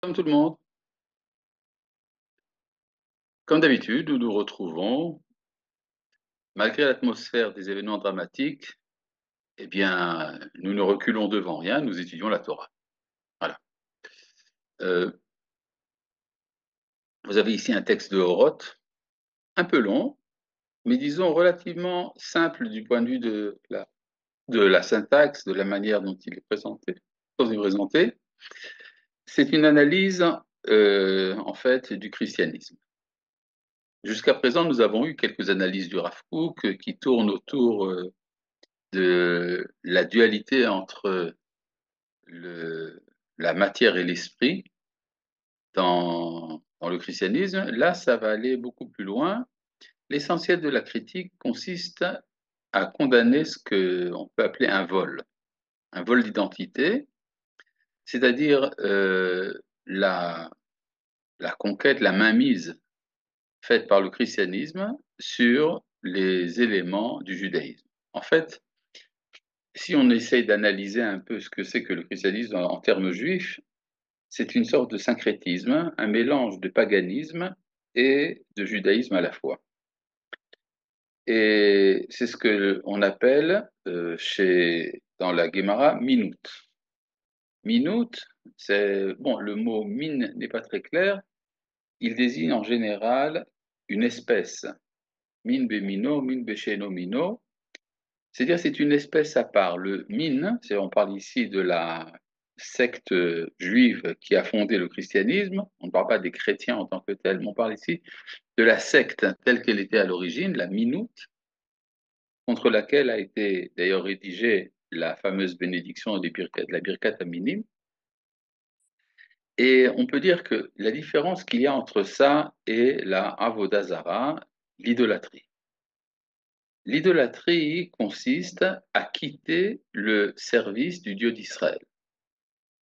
Comme tout le monde, comme d'habitude, nous nous retrouvons, malgré l'atmosphère des événements dramatiques, eh bien, nous ne reculons devant rien, nous étudions la Torah. Voilà. Euh, vous avez ici un texte de Horoth, un peu long, mais disons relativement simple du point de vue de la syntaxe, de la manière dont il est présenté. C'est une analyse, en fait, du christianisme. Jusqu'à présent, nous avons eu quelques analyses du Rav Kook qui tournent autour de la dualité entre le, la matière et l'esprit dans le christianisme. Là, ça va aller beaucoup plus loin. L'essentiel de la critique consiste à condamner ce qu'on peut appeler un vol d'identité, c'est-à-dire la conquête, la mainmise faite par le christianisme sur les éléments du judaïsme. En fait, si on essaye d'analyser un peu ce que c'est que le christianisme en termes juifs, c'est une sorte de syncrétisme, un mélange de paganisme et de judaïsme à la fois. Et c'est ce que on appelle dans la Guémara Minout. Minout, c'est bon, le mot mine n'est pas très clair. Il désigne en général une espèce. Min be min be mino. C'est-à-dire c'est une espèce à part. Le min, on parle ici de la secte juive qui a fondé le christianisme. On ne parle pas des chrétiens en tant que tels, mais on parle ici de la secte telle qu'elle était à l'origine, la Minoute, contre laquelle a été d'ailleurs rédigée la fameuse bénédiction de la Birkat Minim. Et on peut dire que la différence qu'il y a entre ça et la Avodah Zarah, l'idolâtrie. L'idolâtrie consiste à quitter le service du Dieu d'Israël.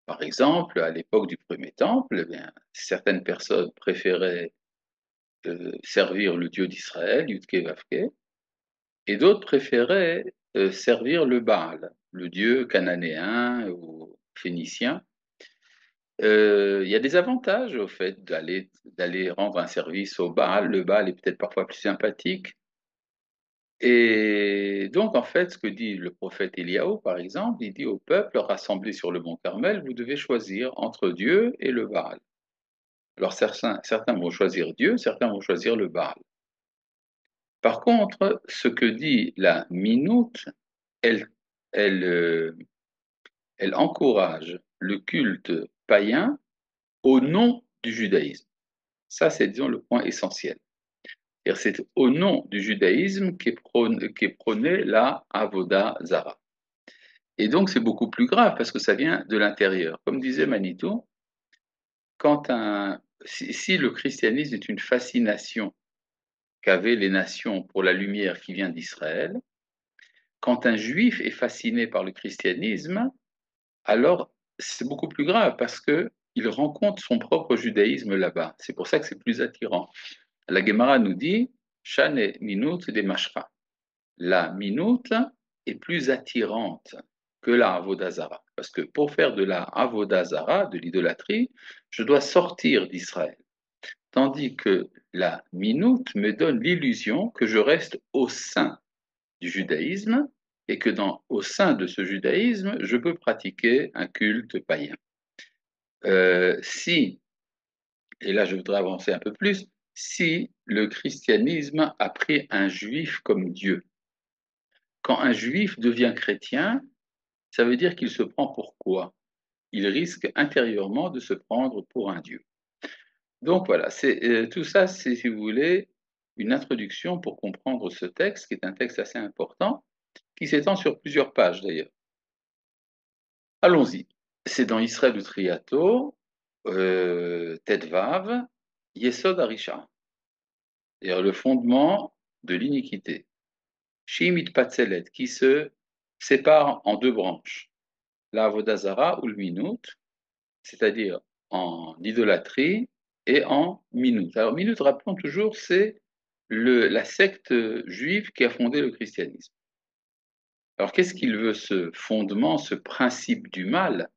Par exemple, à l'époque du premier temple, eh bien, certaines personnes préféraient servir le Dieu d'Israël, Yudke Vavke, et d'autres préféraient servir le Baal, le dieu cananéen ou phénicien. Il y a des avantages au fait d'aller rendre un service au Baal. Le Baal est peut-être parfois plus sympathique. Et donc, en fait, ce que dit le prophète Éliaou, par exemple, il dit au peuple rassemblé sur le mont Carmel, vous devez choisir entre Dieu et le Baal. Alors, certains vont choisir Dieu, certains vont choisir le Baal. Par contre, ce que dit la Minoute, elle, elle, euh, elle encourage le culte païen au nom du judaïsme. Ça, c'est, disons, le point essentiel. C'est au nom du judaïsme qu'est prônée la Avoda Zara. Et donc, c'est beaucoup plus grave parce que ça vient de l'intérieur. Comme disait Manitou, si le christianisme est une fascination qu'avaient les nations pour la lumière qui vient d'Israël, quand un juif est fasciné par le christianisme, alors c'est beaucoup plus grave parce que il rencontre son propre judaïsme là-bas. C'est pour ça que c'est plus attirant. La Gemara nous dit Shane minut des mashra. La minute est plus attirante que la avodazara. Parce que pour faire de la avodazara, de l'idolâtrie, je dois sortir d'Israël. Tandis que la minute me donne l'illusion que je reste au sein du judaïsme et que au sein de ce judaïsme, je peux pratiquer un culte païen. Si, et là je voudrais avancer un peu plus, si le christianisme a pris un juif comme Dieu, quand un juif devient chrétien, ça veut dire qu'il se prend pour quoi? Il risque intérieurement de se prendre pour un Dieu. Donc voilà, tout ça, c'est, si vous voulez, une introduction pour comprendre ce texte, qui est un texte assez important, qui s'étend sur plusieurs pages d'ailleurs. Allons-y. C'est dans Israël Triato, Tedvav, Yesod Arisha, c'est-à-dire le fondement de l'iniquité. Shimit Patzelet, qui se sépare en deux branches, la Avodazara ou le Minut, c'est-à-dire en idolâtrie et en Minut. Alors Minut, rappelons toujours, c'est la secte juive qui a fondé le christianisme. Alors qu'est-ce qu'il veut, ce fondement, ce principe du mal?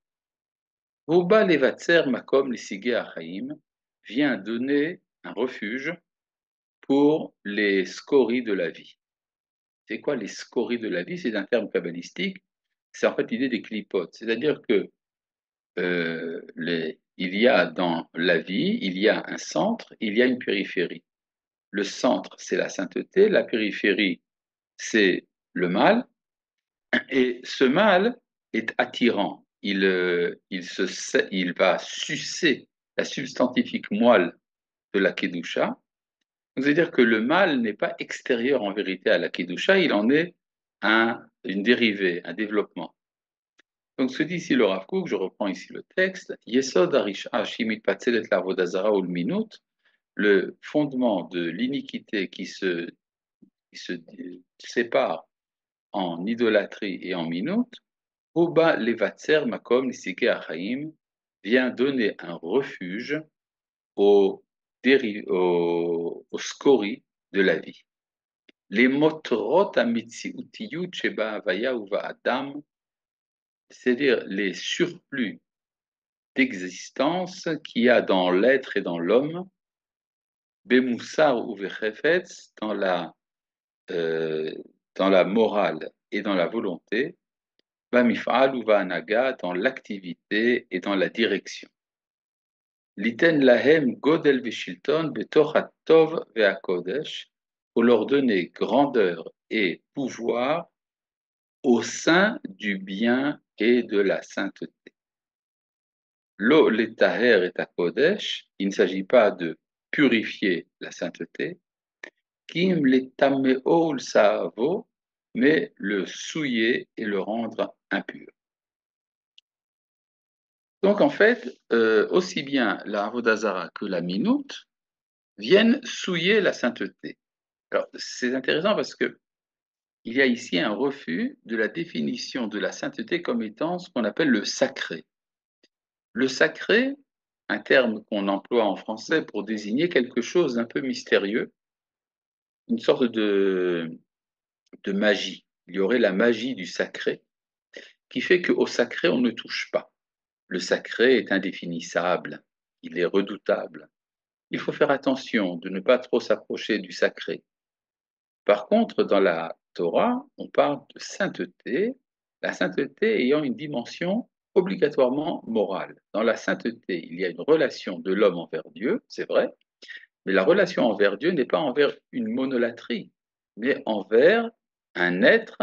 Oba Levatser Makom Lissigé Achaim vient donner un refuge pour les scories de la vie. C'est quoi les scories de la vie? C'est un terme kabbalistique. C'est en fait l'idée des clipotes. C'est-à-dire que il y a dans la vie, il y a un centre, il y a une périphérie. Le centre, c'est la sainteté, la périphérie, c'est le mal, et ce mal est attirant. Il va sucer la substantifique moelle de la Kedusha. C'est-à-dire que le mal n'est pas extérieur en vérité à la Kedusha, il en est une dérivée, un développement. Donc, ce que dit ici le Rav Kook, je reprends ici le texte, Yesod Arisha Shimit Patzelet Lavodazara ou le Minut, le fondement de l'iniquité qui se sépare en idolâtrie et en minut, Oba Levatser Makom Nisike Achaim vient donner un refuge aux scories de la vie. Les motrot amitsiutiyut sheba havaya uva adam, c'est-à-dire les surplus d'existence qu'il y a dans l'être et dans l'homme, bemoussar ou vechefetz, euh, dans la morale et dans la volonté, bamifal ou va'anaga, dans l'activité et dans la direction. Liten lahem godel veshilton betoch hatov ve'akodesh, pour leur donner grandeur et pouvoir au sein du bien et de la sainteté. Lo letaher et akodesh, il ne s'agit pas de purifier la sainteté, kim letameol saavo, mais le souiller et le rendre impur. Donc en fait, aussi bien la Avodazara que la Minute viennent souiller la sainteté. Alors c'est intéressant parce que il y a ici un refus de la définition de la sainteté comme étant ce qu'on appelle le sacré. Le sacré, un terme qu'on emploie en français pour désigner quelque chose d'un peu mystérieux, une sorte de magie. Il y aurait la magie du sacré qui fait qu'au sacré, on ne touche pas. Le sacré est indéfinissable, il est redoutable. Il faut faire attention de ne pas trop s'approcher du sacré. Par contre, dans la Torah, on parle de sainteté, la sainteté ayant une dimension obligatoirement morale. Dans la sainteté, il y a une relation de l'homme envers Dieu, c'est vrai, mais la relation envers Dieu n'est pas envers une monolatrie, mais envers un être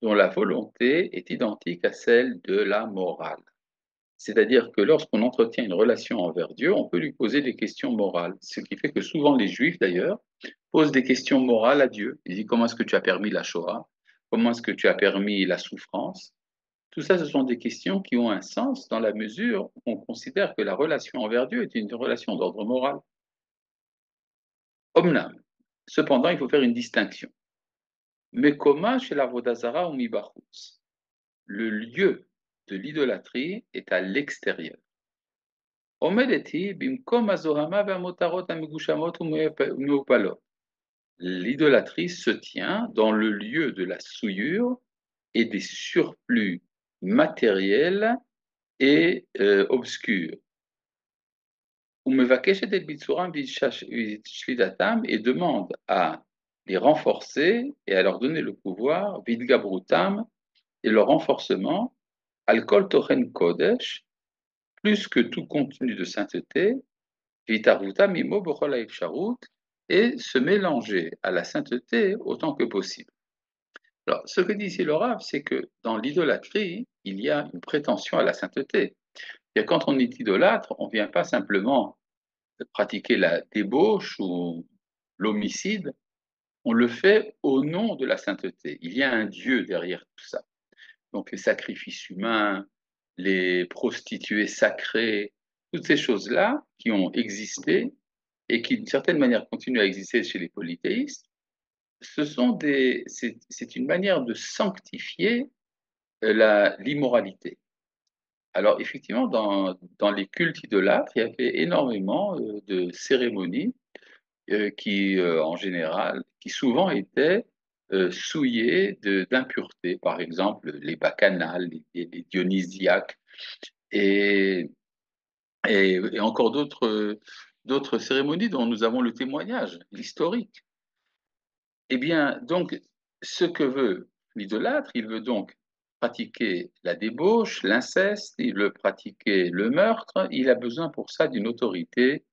dont la volonté est identique à celle de la morale. C'est-à-dire que lorsqu'on entretient une relation envers Dieu, on peut lui poser des questions morales. Ce qui fait que souvent les Juifs, d'ailleurs, posent des questions morales à Dieu. Ils disent comment est-ce que tu as permis la Shoah? Comment est-ce que tu as permis la souffrance? Tout ça, ce sont des questions qui ont un sens dans la mesure où on considère que la relation envers Dieu est une relation d'ordre moral. Omnam. Cependant, il faut faire une distinction. Mekoma chez la Vodazara ou Mibachutz. Le lieu de l'idolâtrie est à l'extérieur. L'idolâtrie se tient dans le lieu de la souillure et des surplus matériels et obscurs. Et demande à les renforcer et à leur donner le pouvoir, vidgabrutam, et le renforcement, alkol tochen kodesh, plus que tout contenu de sainteté, vitarutam imo bochol haefsharut, et se mélanger à la sainteté autant que possible. Alors, ce que dit ici le Rav, c'est que dans l'idolâtrie, il y a une prétention à la sainteté. Et quand on est idolâtre, on ne vient pas simplement pratiquer la débauche ou l'homicide, on le fait au nom de la sainteté. Il y a un Dieu derrière tout ça. Donc les sacrifices humains, les prostituées sacrées, toutes ces choses-là qui ont existé et qui d'une certaine manière continuent à exister chez les polythéistes, c'est une manière de sanctifier l'immoralité. Alors effectivement, dans les cultes idolâtres, il y avait énormément de cérémonies qui, en général, qui souvent étaient souillées d'impuretés, par exemple les bacchanales, les dionysiaques. Et et encore d'autres cérémonies dont nous avons le témoignage, l'historique. Eh bien, donc, ce que veut l'idolâtre, il veut donc pratiquer la débauche, l'inceste, il veut pratiquer le meurtre, il a besoin pour ça d'une autorité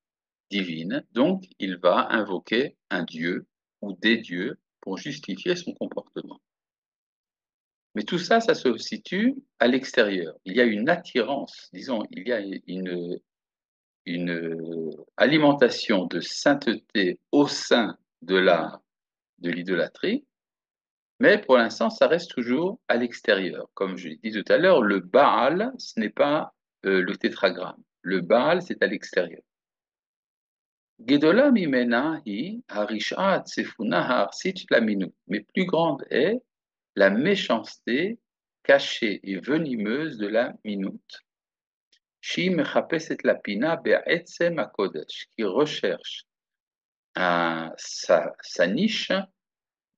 divine, donc il va invoquer un dieu ou des dieux pour justifier son comportement. Mais tout ça, ça se situe à l'extérieur. Il y a une attirance, disons, il y a une alimentation de sainteté au sein de l'idolâtrie, mais pour l'instant, ça reste toujours à l'extérieur. Comme je l'ai dit tout à l'heure, le Baal, ce n'est pas le tétragramme. Le Baal, c'est à l'extérieur. Gedola mimena hi harisha tsefuna ha'arsit laminu. Mais plus grande est la méchanceté cachée et venimeuse de la minute. Shi mechapeset lapina be'etzem hakodesh, qui recherche sa niche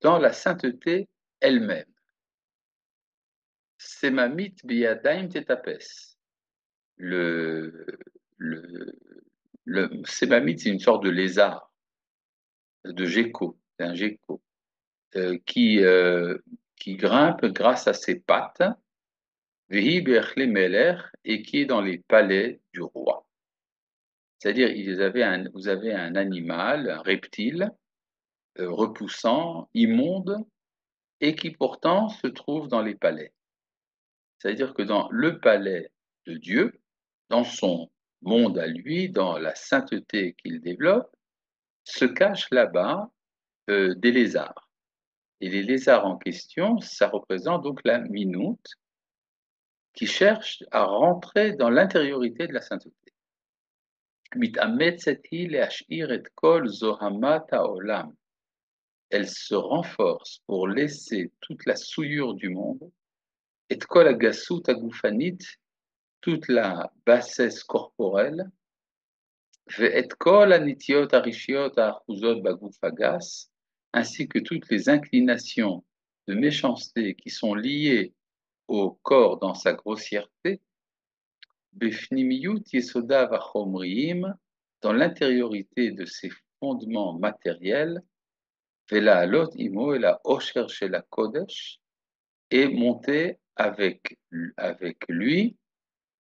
dans la sainteté elle-même. Semamit biyadaim tetapes. Le, le, le sémamite, c'est une sorte de lézard, de gecko, c'est un gecko, qui grimpe grâce à ses pattes, Vehi berchle meler, et qui est dans les palais du roi. C'est-à-dire, vous avez un animal, un reptile, repoussant, immonde, et qui pourtant se trouve dans les palais. C'est-à-dire que dans le palais de Dieu, dans son monde à lui, dans la sainteté qu'il développe, se cachent là-bas des lézards. Et les lézards en question, ça représente donc la minute qui cherche à rentrer dans l'intériorité de la sainteté. Elle se renforce pour laisser toute la souillure du monde, et kol agasout agoufanit, toute la bassesse corporelle, et kol anitiot arishiot achuzot bagouf agas, ainsi que toutes les inclinations de méchanceté qui sont liées au corps dans sa grossièreté, befnimiyut yesodav achomriim, dans l'intériorité de ses fondements matériels, vela alot imo et la osher shel kodesh, et monter avec lui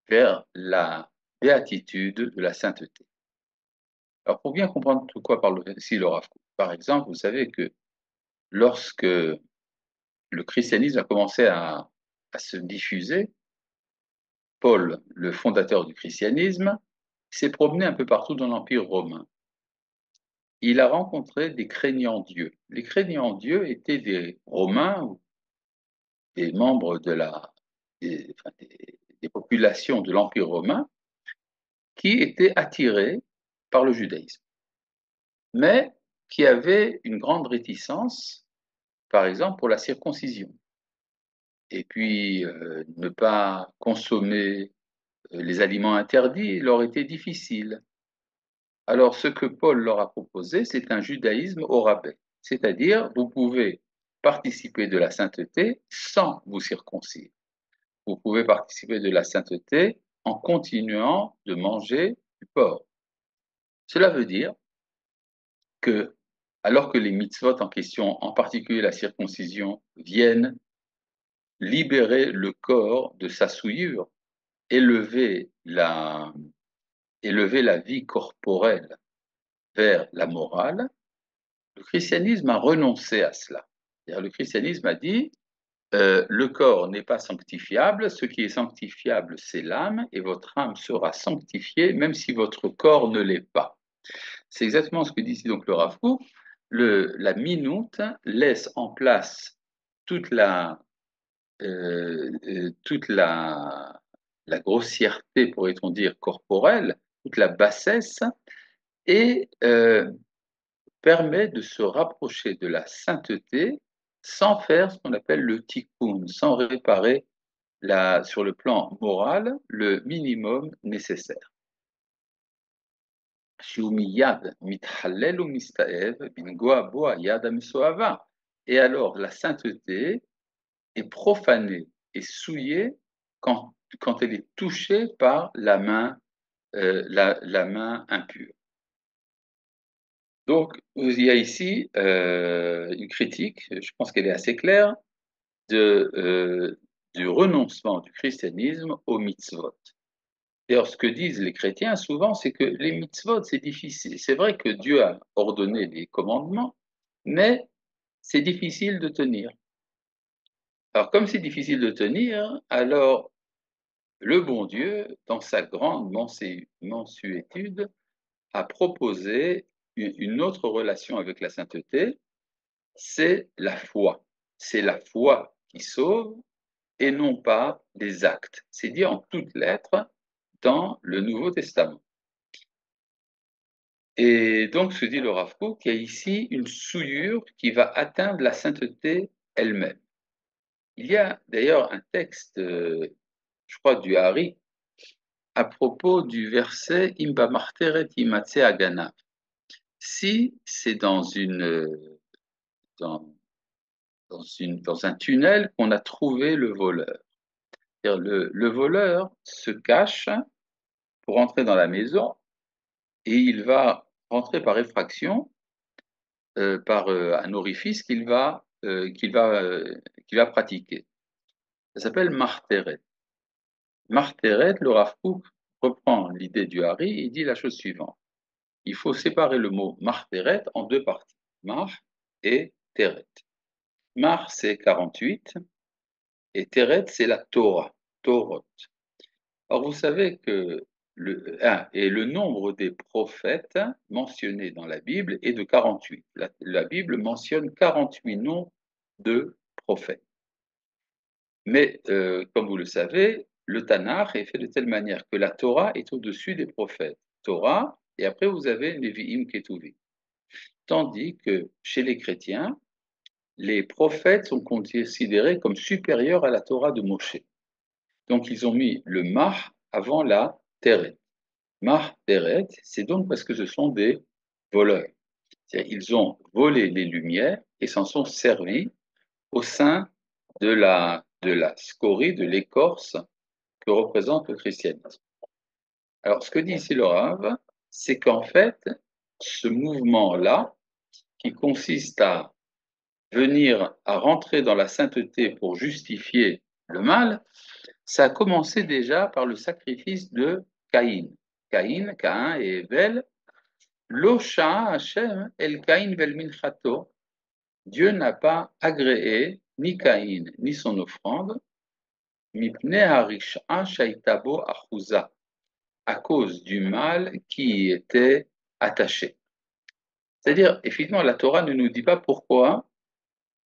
vers la béatitude de la sainteté. Alors, pour bien comprendre de quoi parle ici le Rav Kook, par exemple, vous savez que lorsque le christianisme a commencé à se diffuser, Paul, le fondateur du christianisme, s'est promené un peu partout dans l'Empire romain. Il a rencontré des craignants Dieu. Les craignants Dieu étaient des Romains ou des membres des populations de l'Empire romain qui étaient attirés par le judaïsme, mais qui avaient une grande réticence, par exemple, pour la circoncision. Et puis, ne pas consommer les aliments interdits leur était difficile. Alors, ce que Paul leur a proposé, c'est un judaïsme au rabais, c'est-à-dire vous pouvez participer de la sainteté sans vous circoncire. Vous pouvez participer de la sainteté en continuant de manger du porc. Cela veut dire que, alors que les mitzvot en question, en particulier la circoncision, viennent libérer le corps de sa souillure, élever la, élever la vie corporelle vers la morale, le christianisme a renoncé à cela. C'est-à-dire, le christianisme a dit le corps n'est pas sanctifiable, ce qui est sanctifiable, c'est l'âme, et votre âme sera sanctifiée, même si votre corps ne l'est pas. C'est exactement ce que dit ici donc le Rav Kook. La minute laisse en place toute la grossièreté, pourrait-on dire, corporelle, toute la bassesse, et permet de se rapprocher de la sainteté sans faire ce qu'on appelle le tikkun, sans réparer sur le plan moral le minimum nécessaire. Et alors la sainteté est profanée et souillée quand elle est touchée par la main la main impure. Donc, il y a ici une critique, je pense qu'elle est assez claire, du renoncement du christianisme aux mitzvot. D'ailleurs, ce que disent les chrétiens souvent, c'est que les mitzvot, c'est difficile. C'est vrai que Dieu a ordonné les commandements, mais c'est difficile de tenir. Alors, comme c'est difficile de tenir, alors le bon Dieu, dans sa grande mansuétude, a proposé une autre relation avec la sainteté, c'est la foi. C'est la foi qui sauve et non pas les actes. C'est dit en toutes lettres dans le Nouveau Testament. Et donc, se dit le Rav Kook, qu'il y a ici une souillure qui va atteindre la sainteté elle-même. Il y a d'ailleurs un texte, je crois, du Hari, à propos du verset Imba marteret imatse agana. Si c'est dans, dans un tunnel qu'on a trouvé le voleur. Le voleur se cache pour entrer dans la maison et il va rentrer par effraction, par un orifice qu'il va pratiquer. Ça s'appelle marteret. Marteret, le Rav Kook reprend l'idée du Hari et dit la chose suivante. Il faut séparer le mot marteret en deux parties, mar et teret. Mar, c'est 48, et teret, c'est la Torah, Torot. Or, vous savez que le nombre des prophètes mentionnés dans la Bible est de 48. La Bible mentionne 48 noms de prophètes. Mais, comme vous le savez, le Tanakh est fait de telle manière que la Torah est au-dessus des prophètes. Torah, et après vous avez Nevi'im Ketuvim. Tandis que chez les chrétiens, les prophètes sont considérés comme supérieurs à la Torah de Moshe. Donc ils ont mis le Mah avant la Teret. Mah Teret, c'est donc parce que ce sont des voleurs. Ils ont volé les lumières et s'en sont servis au sein de la scorie, de l'écorce que représente le christianisme. Alors, ce que dit ici le Rav, c'est qu'en fait, ce mouvement-là, qui consiste à venir à rentrer dans la sainteté pour justifier le mal, ça a commencé déjà par le sacrifice de Caïn. Caïn et Evel, Locha Hashem el Caïn vel minchato. Dieu n'a pas agréé ni Caïn ni son offrande, mipnei harisha shaitabo achuza, à cause du mal qui y était attaché. C'est-à-dire, effectivement, la Torah ne nous dit pas pourquoi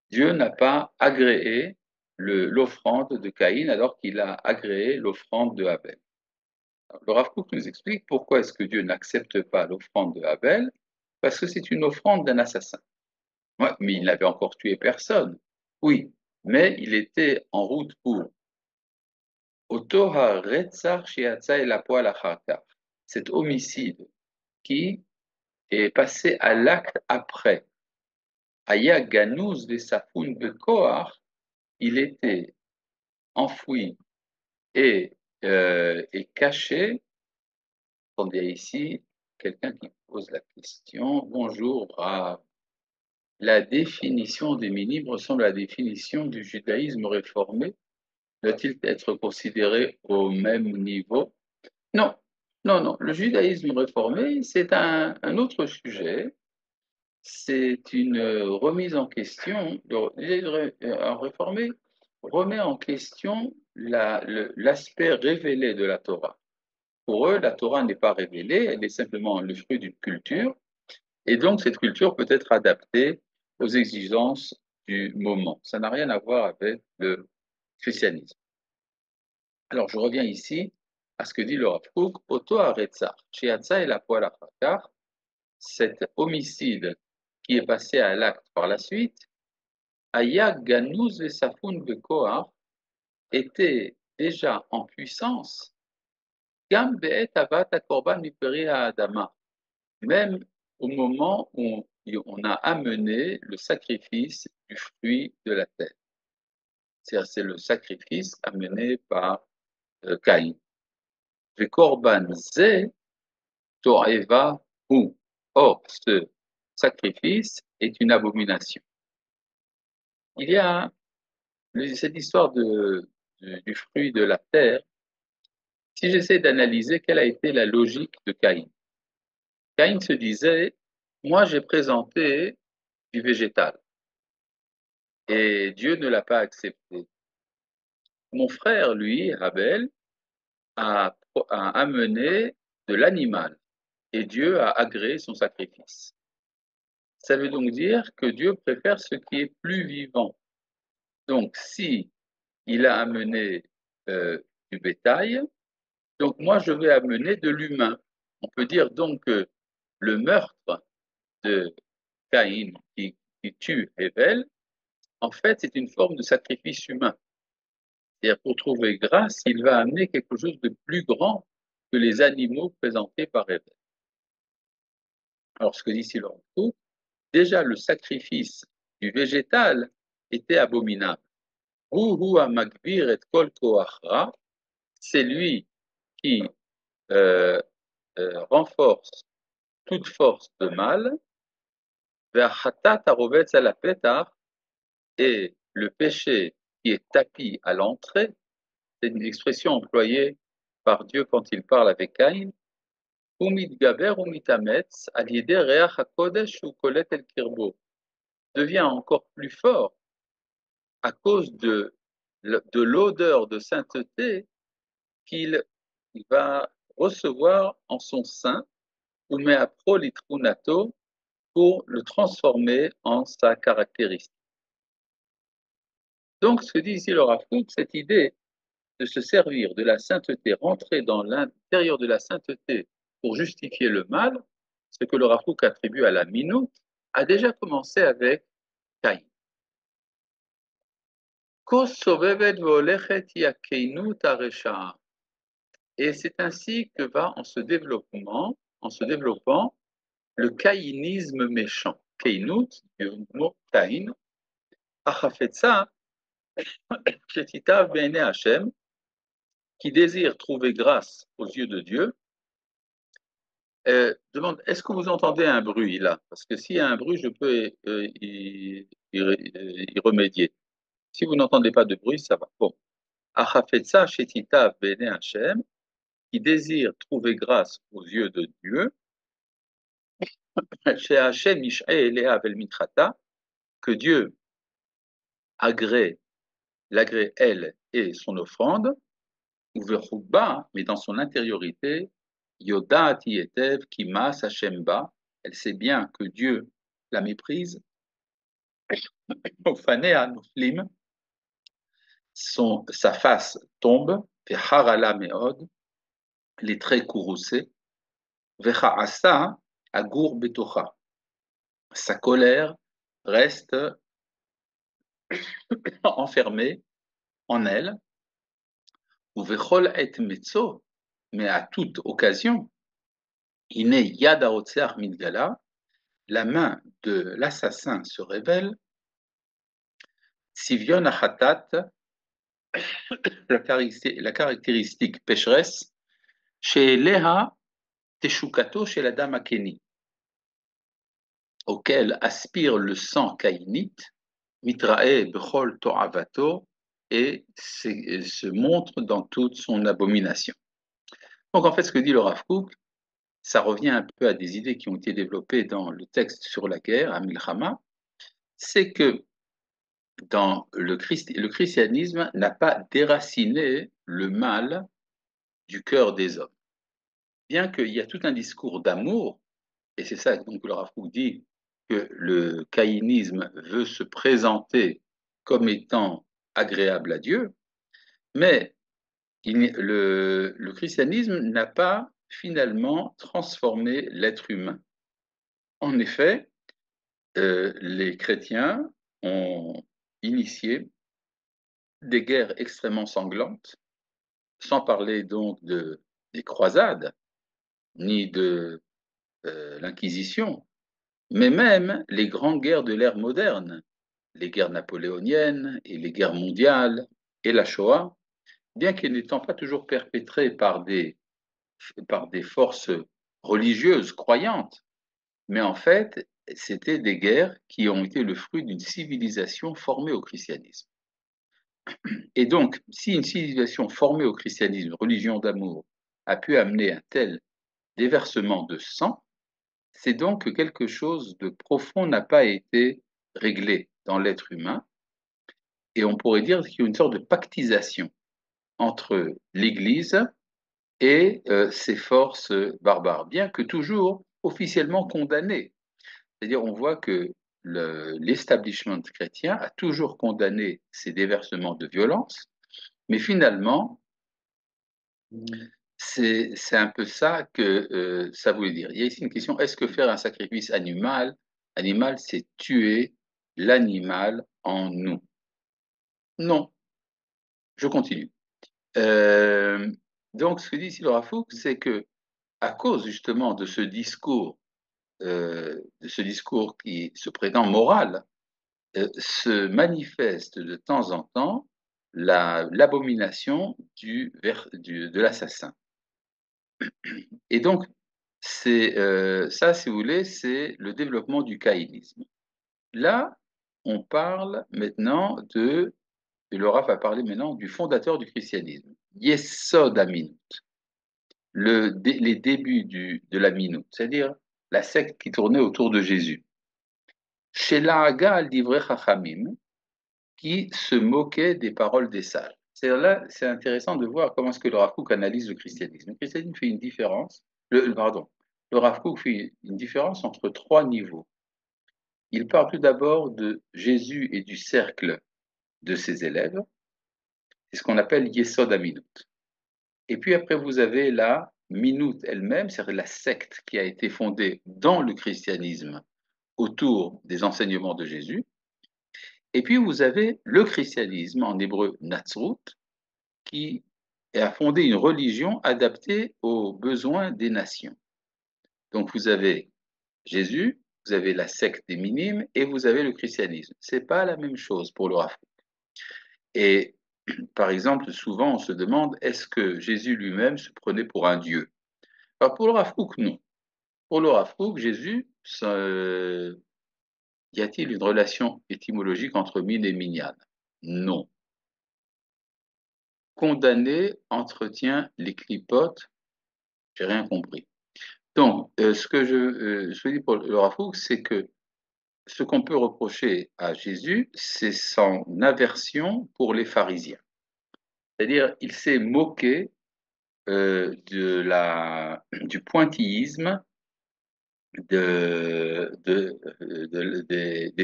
Dieu n'a pas agréé l'offrande de Caïn alors qu'il a agréé l'offrande de Abel. Le Rav Kook nous explique pourquoi est-ce que Dieu n'accepte pas l'offrande de Abel, parce que c'est une offrande d'un assassin. Ouais, mais il n'avait encore tué personne. Oui, mais il était en route pour Oto ha-retzach she'atza el hapoal achar כך. Cet homicide qui est passé à l'acte après. Aya ganuz vesafun bekoach, il était enfoui et caché. Attendez, ici, quelqu'un qui pose la question. Bonjour, Rav. La définition des minimes ressemble à la définition du judaïsme réformé. Doit-il être considéré au même niveau? Non, non, non. Le judaïsme réformé, c'est un autre sujet. C'est une remise en question. Un réformé remet en question l'aspect révélé de la Torah. Pour eux, la Torah n'est pas révélée, elle est simplement le fruit d'une culture, et donc cette culture peut être adaptée aux exigences du moment. Ça n'a rien à voir avec le christianisme. Alors je reviens ici à ce que dit le Rav Kook, Oto Haretzach, Sheatza et la poil achar, cet homicide qui est passé à l'acte par la suite, Aya Ganuz Vesafun Bekoar, était déjà en puissance, Gam Be'et Avat Akorban Miperi Adama, même au moment où on a amené le sacrifice du fruit de la terre. C'est le sacrifice amené par Caïn. Vekorban ze to'eva hu. Or, ce sacrifice est une abomination. Il y a cette histoire du fruit de la terre. Si j'essaie d'analyser quelle a été la logique de Caïn, Caïn se disait, moi j'ai présenté du végétal et Dieu ne l'a pas accepté. Mon frère, lui, Abel, a amené de l'animal et Dieu a agréé son sacrifice. Ça veut donc dire que Dieu préfère ce qui est plus vivant. Donc, si il a amené du bétail, donc moi je vais amener de l'humain. On peut dire donc que le meurtre de Caïn qui tue Abel, en fait, c'est une forme de sacrifice humain. C'est-à-dire, pour trouver grâce, il va amener quelque chose de plus grand que les animaux présentés par Abel. Alors, ce que dit Silor, déjà le sacrifice du végétal était abominable. C'est lui qui renforce toute force de mal, et le péché qui est tapis à l'entrée, c'est une expression employée par Dieu quand il parle avec Caïn, devient encore plus fort à cause de l'odeur de sainteté qu'il va recevoir en son sein, ou pour le transformer en sa caractéristique. Donc, ce que dit ici le Rav Kook, cette idée de se servir de la sainteté, rentrer dans l'intérieur de la sainteté pour justifier le mal, ce que le Rav Kook attribue à la minute, a déjà commencé avec Caïn. Et c'est ainsi que va en se développant le caïnisme méchant. Keinut, du mot Caïn, Achafetza, Shetitav Be'ene Hashem, qui désire trouver grâce aux yeux de Dieu, demande, est-ce que vous entendez un bruit là? Parce que s'il y a un bruit, je peux y remédier. Si vous n'entendez pas de bruit, ça va. Bon. Achafetza Shetitav Be'ene Hashem, qui désire trouver grâce aux yeux de Dieu, chez Hashem Mish'e Elea Vel Mitrata, que Dieu l'agrée elle et son offrande, mais dans son intériorité, Yodat Yetev Kimas Hashemba, elle sait bien que Dieu la méprise, Ofanea Nuflim, sa face tombe, Harala Meod, les traits courroucés, Vechaasa Agur Betocha, sa colère reste enfermée en elle, ou Vechol et Metzo, mais à toute occasion, Ine Yad Haotzeach Midgala, la main de l'assassin se révèle, Sivion Achatat, la caractéristique pécheresse, chez Leha Teshukato chez la dame Akeni, auquel aspire le sang caïnite, Mitrae Bechol To'avato, et se montre dans toute son abomination. Donc en fait, ce que dit le Rav Kook, ça revient un peu à des idées qui ont été développées dans le texte sur la guerre, à Milchama, c'est que dans le christianisme n'a pas déraciné le mal du cœur des hommes. Bien qu'il y a tout un discours d'amour, et c'est ça donc que le Rav Kook dit que le caïnisme veut se présenter comme étant agréable à Dieu, mais le christianisme n'a pas finalement transformé l'être humain. En effet, les chrétiens ont initié des guerres extrêmement sanglantes, sans parler donc des croisades, ni de l'Inquisition, mais même les grandes guerres de l'ère moderne, les guerres napoléoniennes et les guerres mondiales et la Shoah, bien qu'elles n'étant pas toujours perpétrées par des par des forces religieuses, croyantes, mais en fait, c'était des guerres qui ont été le fruit d'une civilisation formée au christianisme. Et donc, si une civilisation formée au christianisme, religion d'amour, a pu amener un tel déversement de sang, c'est donc que quelque chose de profond n'a pas été réglé dans l'être humain, et on pourrait dire qu'il y a une sorte de pactisation entre l'Église et ces forces barbares, bien que toujours officiellement condamnées. C'est-à-dire, on voit que l'establishment chrétien a toujours condamné ces déversements de violence, mais finalement, c'est un peu ça que ça voulait dire. Il y a ici une question, est-ce que faire un sacrifice animal, c'est tuer l'animal en nous? Non, je continue. Euh, donc, ce que dit ici le Rafouk, c'est que à cause justement de ce discours qui se prétend moral, se manifeste de temps en temps l'abomination de l'assassin. Et donc, c'est ça, si vous voulez, c'est le développement du caïnisme. Là, on parle maintenant et le Rav va parler maintenant du fondateur du christianisme, Yesod Aminut, les débuts de la Minut, c'est-à-dire la secte qui tournait autour de Jésus. Chez l'Aga al-Divrei Chachamim, qui se moquait des paroles des sages. C'est-à-dire là, c'est intéressant de voir comment est-ce que le Rav Kook analyse le christianisme. Le christianisme fait une différence, pardon, le Rav Kook fait une différence entre trois niveaux. Il parle tout d'abord de Jésus et du cercle de ses élèves, c'est ce qu'on appelle Yesod Aminut. Et puis après, vous avez la Minut elle-même, c'est-à-dire la secte qui a été fondée dans le christianisme autour des enseignements de Jésus. Et puis vous avez le christianisme, en hébreu Natsrut, qui a fondé une religion adaptée aux besoins des nations. Donc vous avez Jésus, vous avez la secte des minimes et vous avez le christianisme. C'est pas la même chose pour le Rav. Et par exemple, souvent on se demande est-ce que Jésus lui-même se prenait pour un dieu? Alors pour le Rav Kook, non. Pour le Rav Kook, Jésus, y a-t-il une relation étymologique entre mine et minyan? Non. Condamné entretient les clipotes, j'ai rien compris. Donc, ce que je dis pour le Rav Kook, c'est que ce qu'on peut reprocher à Jésus, c'est son aversion pour les pharisiens. C'est-à-dire, il s'est moqué du pointillisme des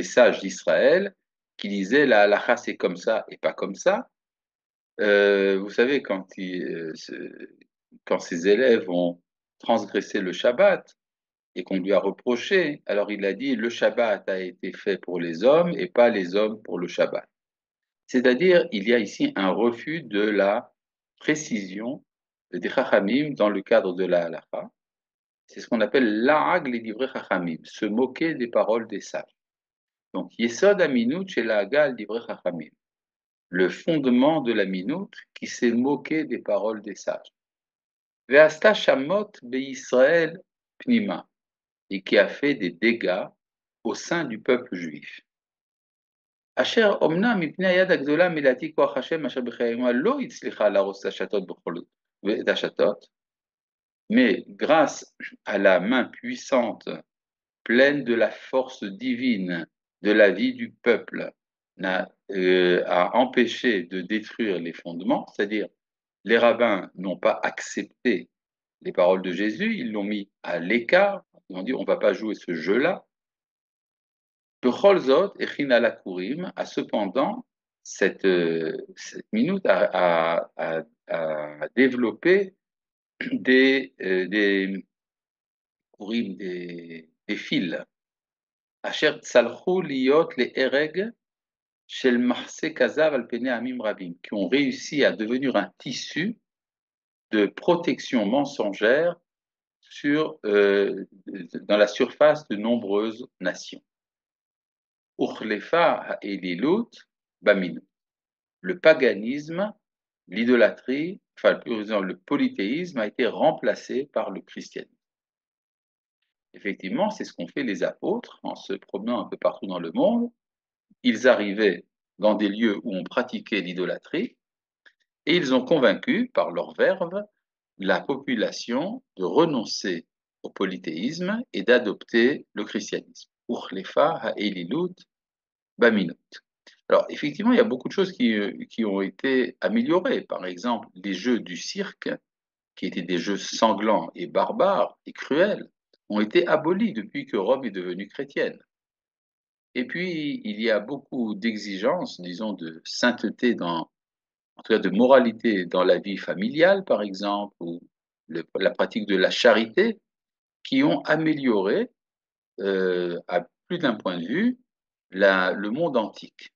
sages d'Israël qui disaient la halakha c'est comme ça et pas comme ça. Vous savez, quand ses élèves ont transgressé le Shabbat et qu'on lui a reproché, alors il a dit le Shabbat a été fait pour les hommes et pas les hommes pour le Shabbat. C'est-à-dire, il y a ici un refus de la précision des Chachamim dans le cadre de la halakha. C'est ce qu'on appelle l'a'ag les divrei Chachamim, se moquer des paroles des sages. Donc, Yesod Aminut chez l'a'aga divrei Chachamim, le fondement de la minute qui s'est moqué des paroles des sages. Ve'asta shamot be'Israël pnima, et qui a fait des dégâts au sein du peuple juif. אשר אומנם מפני היד הגדולה מלהעתיק כוח השם אשר בחיימה לא הצליחה להרוס את השתות ואת השתות, mais grâce à la main puissante, pleine de la force divine de la vie du peuple, a empêché de détruire les fondements, c'est-à-dire les rabbins n'ont pas accepté les paroles de Jésus, ils l'ont mis à l'écart, ils ont dit on ne va pas jouer ce jeu-là. Becholzot et Chinalakurim a cependant cette minute a développé des kurim, des fils. Asher tzalchou liot le ereg shel mahse kazav al pene amim rabim, qui ont réussi à devenir un tissu de protection mensongère dans la surface de nombreuses nations. Uchlefa ha'elilut baminut. Le paganisme l'idolâtrie, enfin le polythéisme a été remplacé par le christianisme. Effectivement, c'est ce qu'ont fait les apôtres en se promenant un peu partout dans le monde. Ils arrivaient dans des lieux où on pratiquait l'idolâtrie et ils ont convaincu, par leur verve, la population de renoncer au polythéisme et d'adopter le christianisme. Urlefa ha'elilut baminot. Alors, effectivement, il y a beaucoup de choses qui ont été améliorées. Par exemple, les jeux du cirque, qui étaient des jeux sanglants et barbares et cruels, ont été abolis depuis que Rome est devenue chrétienne. Et puis, il y a beaucoup d'exigences, disons, de sainteté en tout cas de moralité dans la vie familiale, par exemple, ou la pratique de la charité, qui ont amélioré, à plus d'un point de vue, le monde antique.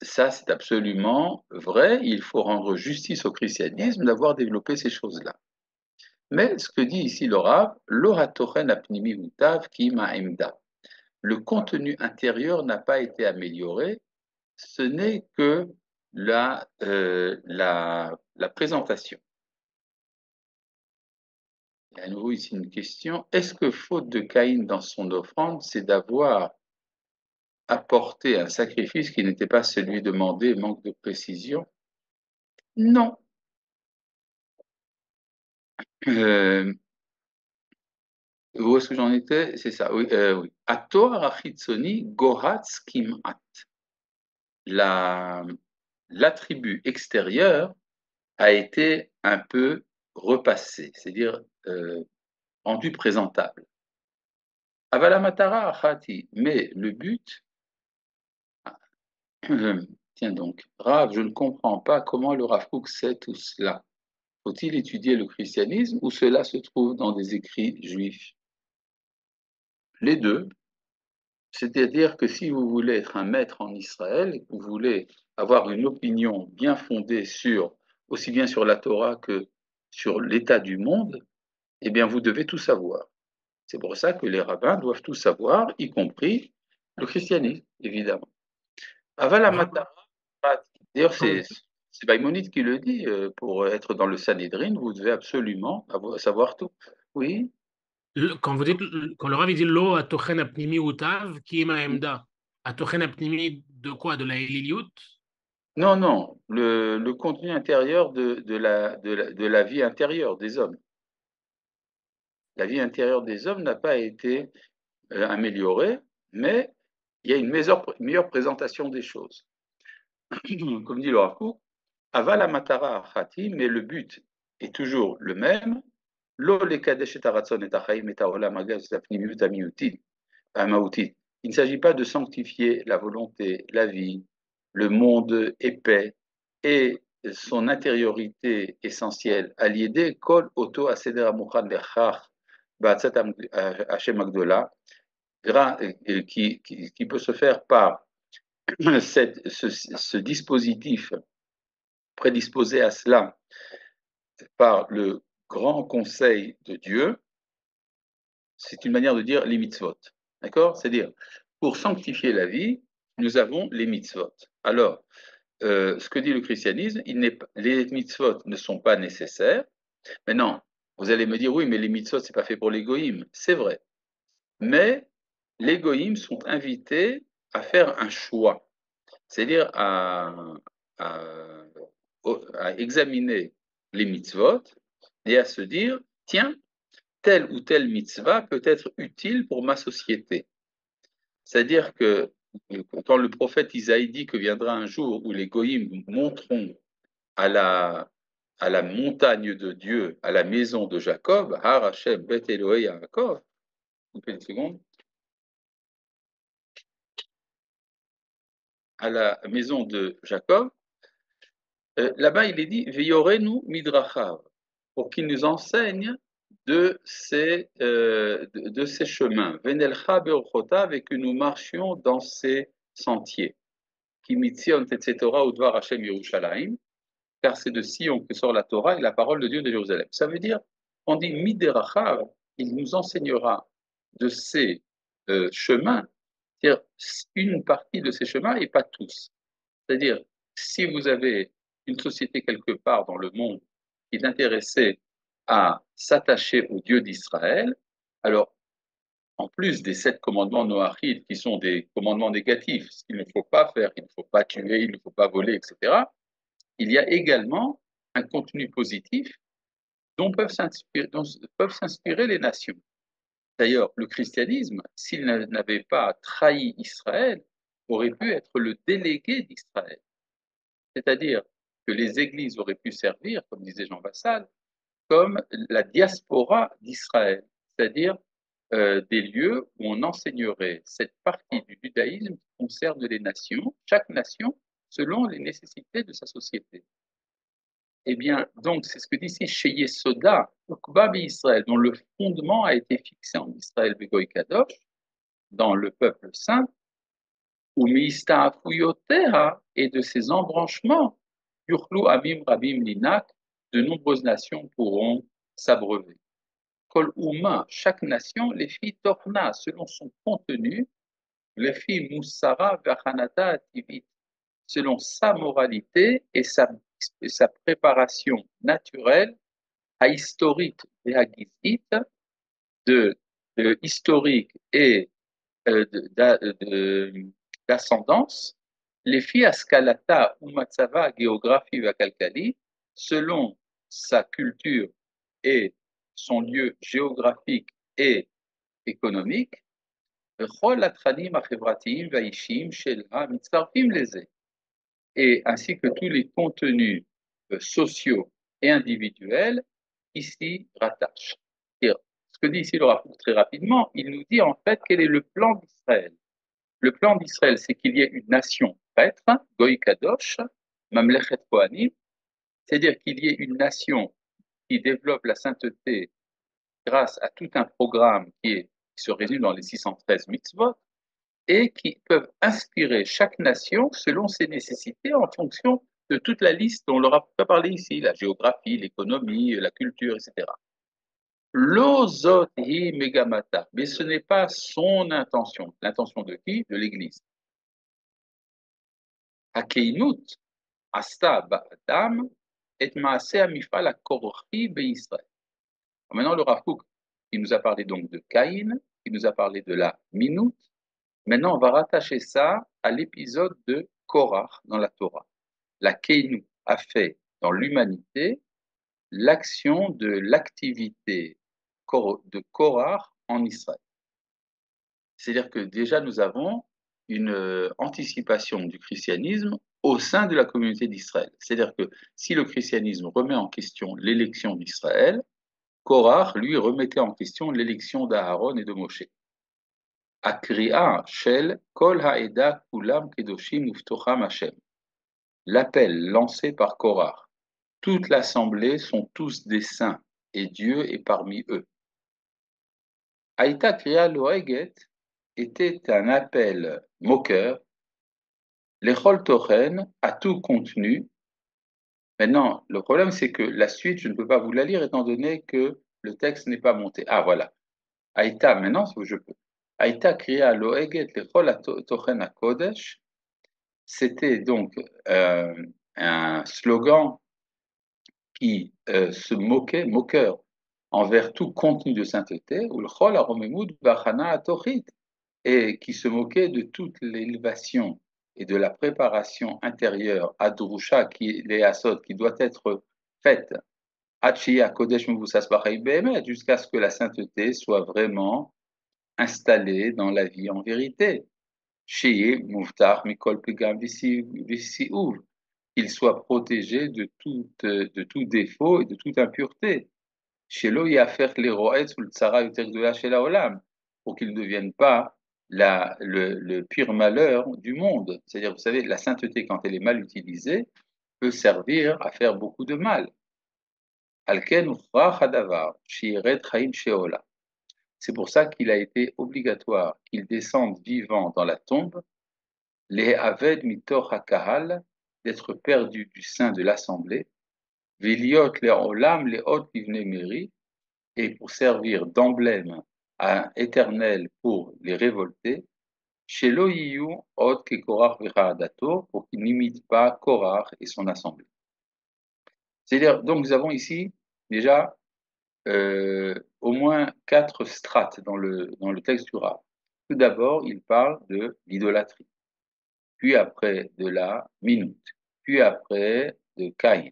Ça, c'est absolument vrai. Il faut rendre justice au christianisme d'avoir développé ces choses-là. Mais ce que dit ici le Rav, l'oratoren apnimi utav ki ma'emda. Le contenu intérieur n'a pas été amélioré, ce n'est que la présentation. Et à nouveau ici une question. Est-ce que faute de Caïn dans son offrande, c'est d'avoir apporté un sacrifice qui n'était pas celui demandé, manque de précision? Non. Euh, Où est-ce que j'en étais? C'est ça, oui. Oui. Ator achitsoni gohatz kim'at. La, l'attribut extérieur a été un peu repassé, c'est-à-dire rendu présentable. Avalamatara achati, mais le but, tiens donc, Rav, je ne comprends pas comment le Rav Kook sait tout cela. Faut-il étudier le christianisme ou cela se trouve dans des écrits juifs? Les deux. C'est-à-dire que si vous voulez être un maître en Israël, et que vous voulez avoir une opinion bien fondée sur, aussi bien sur la Torah que sur l'état du monde, eh bien, vous devez tout savoir. C'est pour ça que les rabbins doivent tout savoir, y compris le christianisme, évidemment. Avalamata, d'ailleurs, c'est Maïmonide qui le dit, pour être dans le Sanhédrin, vous devez absolument savoir tout. Oui. Quand vous dites, quand le Rav il dit lo atochen apnimi utav qui est ma emda, atochen apnimi de quoi? De la Eliliut? Non, non, le contenu intérieur de la vie intérieure des hommes. La vie intérieure des hommes n'a pas été améliorée, mais il y a une meilleure présentation des choses. Comme dit le Rav Kook, avala matara achati, mais le but est toujours le même. Lo lekadesh et haratzon et hachaim et haolam hagaz apnimiut hamautit. Il ne s'agit pas de sanctifier la volonté, la vie, le monde épais et son intériorité essentielle. Aliédé kol auto aseder amukhan lechach ba'atzat Hashem Agdola, qui peut se faire par ce dispositif prédisposé à cela par le grand conseil de Dieu. C'est une manière de dire les mitzvot. D'accord? C'est-à-dire, pour sanctifier la vie, nous avons les mitzvot. Alors, ce que dit le christianisme, les mitzvot ne sont pas nécessaires. Maintenant, vous allez me dire, oui, mais les mitzvot, c'est pas fait pour l'égoïme. C'est vrai. Mais les goïms sont invités à faire un choix, c'est-à-dire à, à examiner les mitzvot et à se dire, tiens, telle ou telle mitzvah peut être utile pour ma société. C'est-à-dire que quand le prophète Isaïe dit que viendra un jour où les goïms monteront à la montagne de Dieu, à la maison de Jacob, Har Hashem Bet Elohei Yaakov, une seconde, à la maison de Jacob, là-bas il est dit Veyorenu midrachav, pour qu'il nous enseigne de ces chemins. Venelcha beorchotav, et que nous marchions dans ces sentiers. Kimitzion tetzetora udvar Hashem Yerushalayim, car c'est de Sion que sort la Torah et la parole de Dieu de Jérusalem. Ça veut dire, on dit miderachav, il nous enseignera de ces chemins, c'est-à-dire une partie de ces chemins et pas tous. C'est-à-dire, si vous avez une société quelque part dans le monde qui est intéressée à s'attacher au Dieu d'Israël, alors en plus des 7 commandements noachides qui sont des commandements négatifs, ce qu'il ne faut pas faire, il ne faut pas tuer, il ne faut pas voler, etc., il y a également un contenu positif dont peuvent s'inspirer les nations. D'ailleurs, le christianisme, s'il n'avait pas trahi Israël, aurait pu être le délégué d'Israël. C'est-à-dire que les églises auraient pu servir, comme disait Jean Vassal, comme la diaspora d'Israël, c'est-à-dire des lieux où on enseignerait cette partie du judaïsme qui concerne les nations, chaque nation, selon les nécessités de sa société. Eh bien, donc, c'est ce que dit ici chez Yesoda, Ukba Israël, dont le fondement a été fixé en Israël Begoy Kadosh, dans le peuple saint, ou Miista'afuyoteha, et de ses embranchements, Yurlu Abim Rabim Linak, de nombreuses nations pourront s'abreuver. Kol Uma, chaque nation, les filles Torna, selon son contenu, les filles Moussara Vachanata Ativit, selon sa moralité et sa préparation naturelle, à historique et à gizit, de historique et d'ascendance, les filles Askalata ou Matsava, géographie Vakalkali, selon sa culture et son lieu géographique et économique, et ainsi que tous les contenus sociaux et individuels qui s'y rattachent. Et ce que dit ici le rapport très rapidement, il nous dit en fait quel est le plan d'Israël. Le plan d'Israël, c'est qu'il y ait une nation prêtre, Goy Kadosh, Mamlechet Kohanim, c'est-à-dire qu'il y ait une nation qui développe la sainteté grâce à tout un programme qui se résume dans les 613 mitzvot, et qui peuvent inspirer chaque nation selon ses nécessités en fonction de toute la liste dont on leur a pas parlé ici, la géographie, l'économie, la culture, etc. L'ozot hi megamata, mais ce n'est pas son intention. L'intention de qui? De l'Église. Hakeinut, asta ba'adam, et maase amifal akorochi be'Israël. Maintenant, le Rav Kook, il nous a parlé donc de Caïn, il nous a parlé de la minute. Maintenant, on va rattacher ça à l'épisode de Korach dans la Torah. La Keinu a fait dans l'humanité l'action de l'activité de Korach en Israël. C'est-à-dire que déjà nous avons une anticipation du christianisme au sein de la communauté d'Israël. C'est-à-dire que si le christianisme remet en question l'élection d'Israël, Korach, lui, remettait en question l'élection d'Aaron et de Moshe. Akri'a shel kol ha'eda kulam kedoshim uftocham Hashem. L'appel lancé par Korach. Toute l'assemblée sont tous des saints, et Dieu est parmi eux. Haïta kri'a loeget était un appel moqueur, l'echol tochen à tout contenu. Maintenant, le problème c'est que la suite, je ne peux pas vous la lire étant donné que le texte n'est pas monté. Ah voilà. Haïta, maintenant, je peux. Haïta kri'a loeget l'echol tochen à Kodesh. C'était donc un slogan qui se moquait, moqueur, envers tout contenu de sainteté, ou le chol aromemud bachana atochit, et qui se moquait de toute l'élévation et de la préparation intérieure à Drusha, qui les asot, qui doit être faite jusqu'à ce que la sainteté soit vraiment installée dans la vie en vérité. Qu'il soit protégé de tout défaut et de toute impureté. Pour qu'il ne devienne pas le pire malheur du monde. C'est-à-dire, vous savez, la sainteté, quand elle est mal utilisée, peut servir à faire beaucoup de mal. C'est pour ça qu'il a été obligatoire qu'il descende vivant dans la tombe, les Aved Mitor HaKahal, d'être perdu du sein de l'assemblée, Viliot les Olam les Hot Livne Meri, et pour servir d'emblème éternel pour les révoltés, chez Loïou Hot Ke Korach Vechadato, pour qu'il n'imite pas Korach et son assemblée. C'est-à-dire, donc nous avons ici déjà au moins 4 strates dans le texte du Rav. Tout d'abord, il parle de l'idolâtrie, puis après de la minute, puis après de Caïn,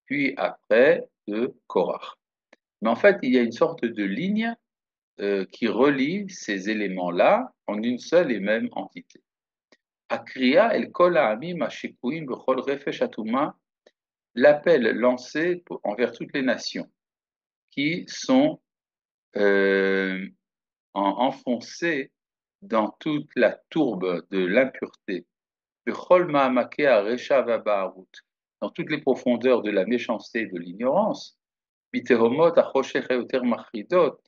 puis après de Korach. Mais en fait, il y a une sorte de ligne qui relie ces éléments-là en une seule et même entité. Akriya el kol ha'amim hashikuim b'chol refesh atuma, l'appel lancé envers toutes les nations qui sont euh, enfoncées dans toute la tourbe de l'impureté, b'chol ma'amake ha'resha va'ba'arut, dans toutes les profondeurs de la méchanceté et de l'ignorance, bitehomot ha'choshech ha'yoter machridot,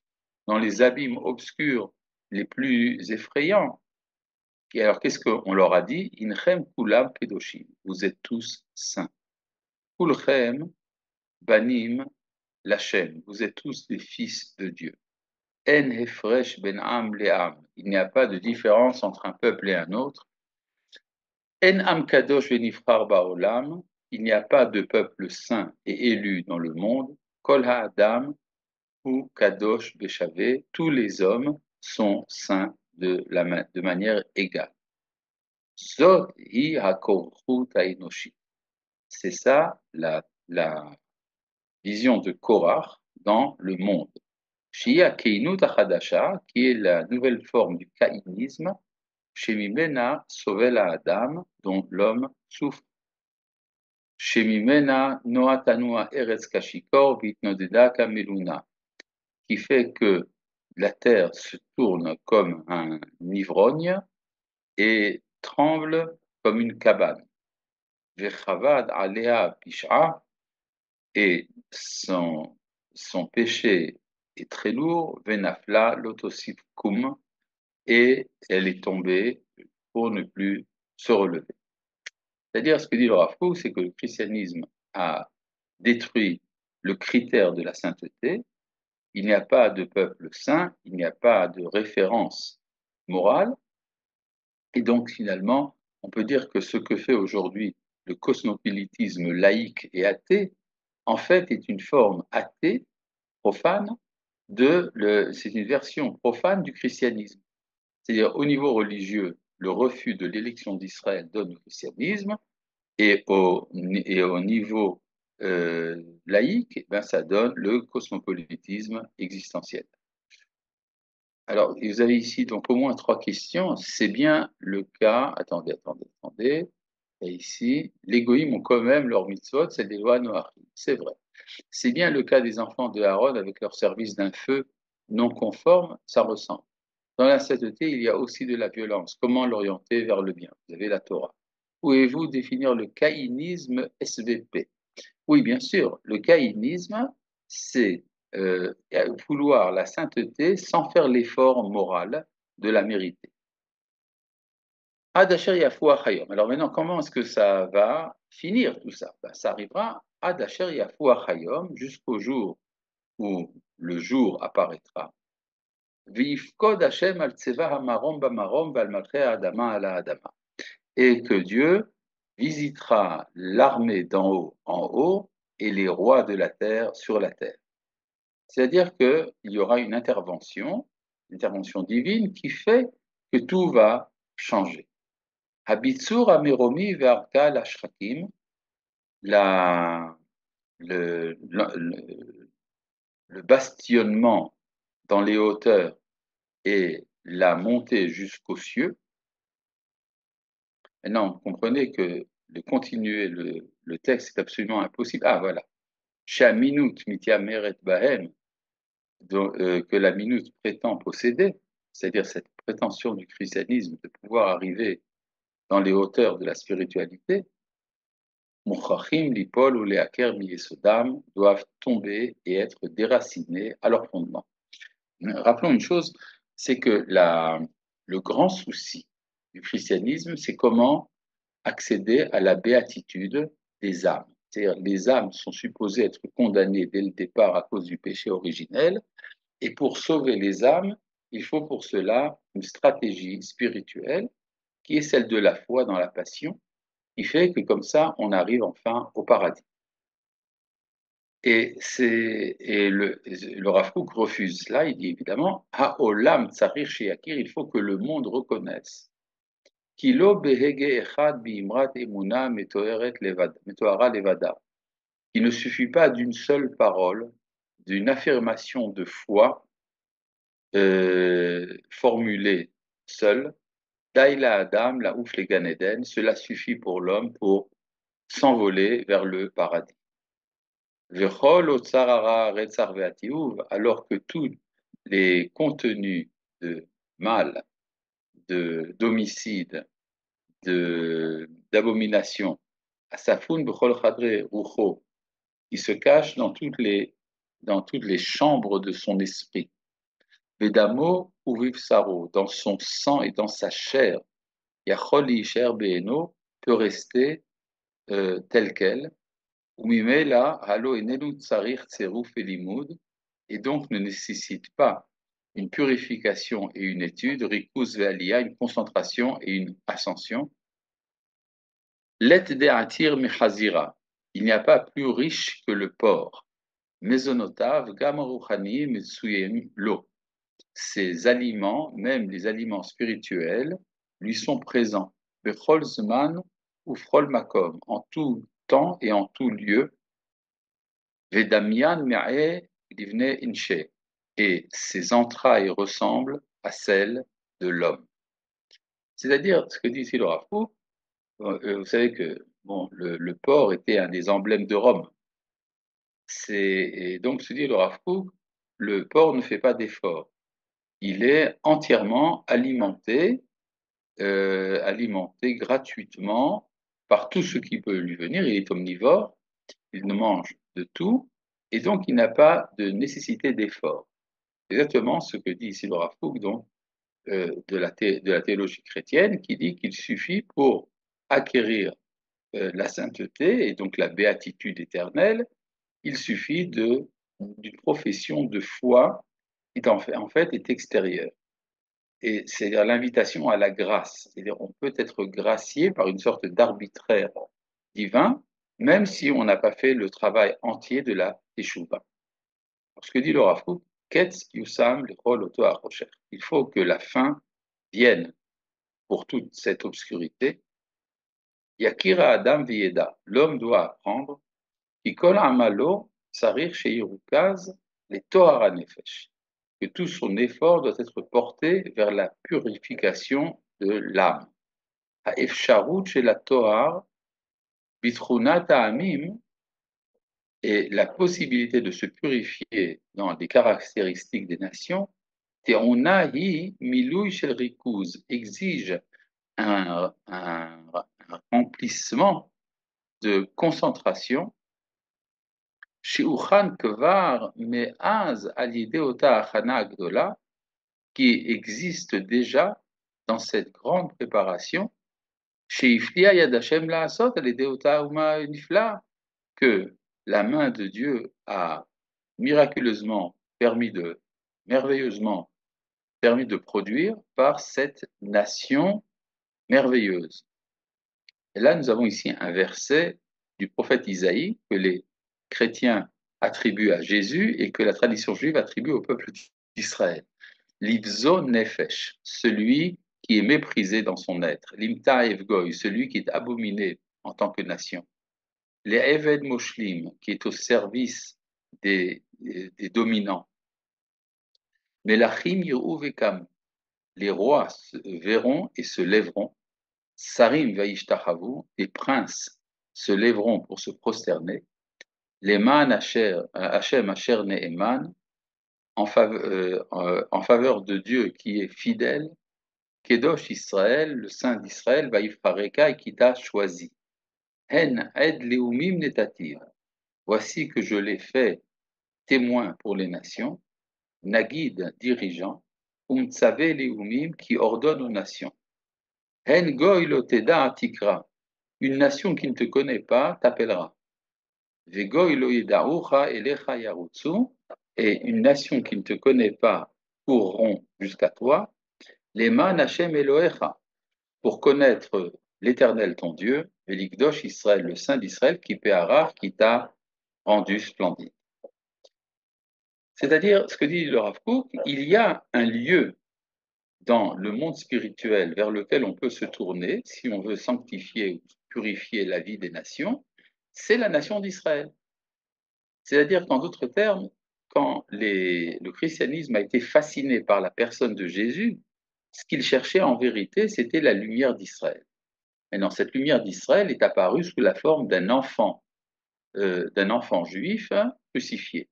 dans les abîmes obscurs les plus effrayants. Et alors, qu'est-ce qu'on leur a dit? Inchem kulam kedoshim. Vous êtes tous saints. Kulchem banim lachem. Vous êtes tous des fils de Dieu. En hefresh ben am le'am. Il n'y a pas de différence entre un peuple et un autre. En am kadosh venifrar ba'olam. Il n'y a pas de peuple saint et élu dans le monde. Kol ha'adam ou kadosh beshavé. Tous les hommes sont saints de manière égale. Zot hi hakorchut haenoshi. C'est ça la vision de Korach dans le monde. Shia keinut achadasha, qui est la nouvelle forme du caïnisme, shemimena sovel Adam, dont l'homme souffre. Shemimena noatanua eretz kashikor vitnodeda kameluna, qui fait que la terre se tourne comme un ivrogne et tremble comme une cabane. Vechavad alea pisha, et son péché est très lourd, venafla lotosifkum, et elle est tombée pour ne plus se relever. C'est-à-dire, ce que dit le Rav Kook, c'est que le christianisme a détruit le critère de la sainteté. Il n'y a pas de peuple saint, il n'y a pas de référence morale, et donc finalement, on peut dire que ce que fait aujourd'hui le cosmopolitisme laïque et athée, en fait, est une forme athée, profane, c'est une version profane du christianisme. C'est-à-dire, au niveau religieux, le refus de l'élection d'Israël donne au christianisme, et au niveau laïque, ben, ça donne le cosmopolitisme existentiel. Alors, vous avez ici donc au moins 3 questions. C'est bien le cas. Attendez. Et ici, les goïms ont quand même leur mitzvot, c'est des lois noachim. C'est vrai. C'est bien le cas des enfants de Aaron avec leur service d'un feu non conforme, ça ressemble. Dans la sainteté, il y a aussi de la violence. Comment l'orienter vers le bien? Vous avez la Torah. Pouvez-vous définir le caïnisme SVP? Oui, bien sûr. Le caïnisme, c'est vouloir la sainteté sans faire l'effort moral de la mériter. Ad asher yafu achayom. Alors maintenant, comment est-ce que ça va finir tout ça? Ben, ça arrivera ad asher yafu achayom, jusqu'au jour où le jour apparaîtra. V'yifkod Hashem al tseva hamarom bamarom v'al malchei adama ala adama. Et que Dieu visitera l'armée d'en haut en haut et les rois de la terre sur la terre. C'est-à-dire qu'il y aura une intervention divine qui fait que tout va changer. Habitsur ameromi ve'arka lashrakim, le, le, le, le bastionnement dans les hauteurs et la montée jusqu'aux cieux. Maintenant, vous comprenez que de continuer le texte est absolument impossible. Ah, voilà. Shaminut mitiameret bahem, que la minute prétend posséder, c'est-à-dire cette prétention du christianisme de pouvoir arriver dans les hauteurs de la spiritualité, Mouchachim, Lipol ou Leaker Miyesodam doivent tomber et être déracinés à leur fondement. Rappelons une chose, c'est que le grand souci du christianisme, c'est comment accéder à la béatitude des âmes. C'est-à-dire, les âmes sont supposées être condamnées dès le départ à cause du péché originel, et pour sauver les âmes, il faut pour cela une stratégie spirituelle qui est celle de la foi dans la passion, qui fait que comme ça, on arrive enfin au paradis. Et le Rav Kook refuse cela, il dit évidemment, Ha'olam tsarir sheyakir, il faut que le monde reconnaisse. Kilo behege echad biimrat emuna metohara levada. Il ne suffit pas d'une seule parole, d'une affirmation de foi formulée seule. Daïla Adam, la ouf les Gan Eden, cela suffit pour l'homme pour s'envoler vers le paradis. Vechol otsarara retzar ve'atiuv, alors que tous les contenus de mal, d'homicide, d'abomination, asafun bechol chadre rucho, qui se cache dans toutes les chambres de son esprit. Vedamo uvivsaro, dans son sang et dans sa chair. Yachol yisher be'eno, peut rester tel quel. Umimela halo enelu tsarich tseruf elimud, et donc ne nécessite pas une purification et une étude, rikuz ve'alia, une concentration et une ascension. Let de'atir mechazira, il n'y a pas plus riche que le porc. Mezonotav gam ruchani metsuyem lo, ces aliments, même les aliments spirituels, lui sont présents. Bechol zman ufrol makom, en tout temps et en tout lieu. Vedamian me'e livne inche, et ses entrailles ressemblent à celles de l'homme. C'est-à-dire, ce que dit ici le Rav Kook, vous savez que bon, le porc était un des emblèmes de Rome. Et donc, se dit le Rav Kook, le porc ne fait pas d'effort. Il est entièrement alimenté gratuitement par tout ce qui peut lui venir. Il est omnivore, il ne mange de tout, et donc il n'a pas de nécessité d'effort. Exactement ce que dit ici le Rav Kook, donc, de la théologie chrétienne, qui dit qu'il suffit pour acquérir la sainteté et donc la béatitude éternelle, il suffit d'une profession de foi qui en fait est extérieure. Et c'est-à-dire l'invitation à la grâce. C'est-à-dire on peut être gracié par une sorte d'arbitraire divin, même si on n'a pas fait le travail entier de la teshuva. Ce que dit le Rav Kook, Ketz Yusam Lechol Oto HaChosher. Il faut que la fin vienne pour toute cette obscurité. Yakira Adam Vieda, l'homme doit apprendre, Kikol Amalo Sarir Sheirukaz, les Tohara Nefesh, que tout son effort doit être porté vers la purification de l'âme. Ha'efsharut chez la Tohar, Bitchunat Ha'amim, et la possibilité de se purifier dans des caractéristiques des nations, Te'onahi Milui Shel Rikuz, exige un remplissement de concentration. Shi'uchan Kvar Me'az Al-Yidei Ota Achana Gdola, qui existe déjà dans cette grande préparation, She'iflia Yad Hashem La'asot Al-Yidei Ota Uma Nifla, que la main de Dieu a merveilleusement permis de produire par cette nation merveilleuse. Et là, nous avons ici un verset du prophète Isaïe que les chrétiens attribuent à Jésus et que la tradition juive attribue au peuple d'Israël. Livzo nefesh, celui qui est méprisé dans son être. Limta evgoy, celui qui est abominé en tant que nation. Les Eved Moshlim, qui est au service des dominants. Melachim Yeru Vekam, les rois verront et se lèveront. Sarim Vaishtachavu, les princes se lèveront pour se prosterner. Les Man Hashem Asher Ne'eman, en faveur de Dieu qui est fidèle. Kedosh Israël, le Saint d'Israël, Vaïfhareka, et qui t'a choisi. Hen Ed Leumim Netativ, voici que je l'ai fait témoin pour les nations, Nagid, dirigeant, Umtsave Leumim, qui ordonne aux nations. Hen Goy Loteda Atikra, une nation qui ne te connaît pas t'appellera. Vegoy Loyedaoucha Elecha Yarutsu, et une nation qui ne te connaît pas courront jusqu'à toi. Leman Hashem Elohecha, pour connaître l'Éternel ton Dieu, Velikdosh Israël, le Saint d'Israël, qui péarar, qui t'a rendu splendide. C'est-à-dire, ce que dit le Rav Kook, il y a un lieu dans le monde spirituel vers lequel on peut se tourner si on veut sanctifier ou purifier la vie des nations, c'est la nation d'Israël. C'est-à-dire qu'en d'autres termes, quand le christianisme a été fasciné par la personne de Jésus, ce qu'il cherchait en vérité, c'était la lumière d'Israël. Maintenant, cette lumière d'Israël est apparue sous la forme d'un enfant juif crucifié.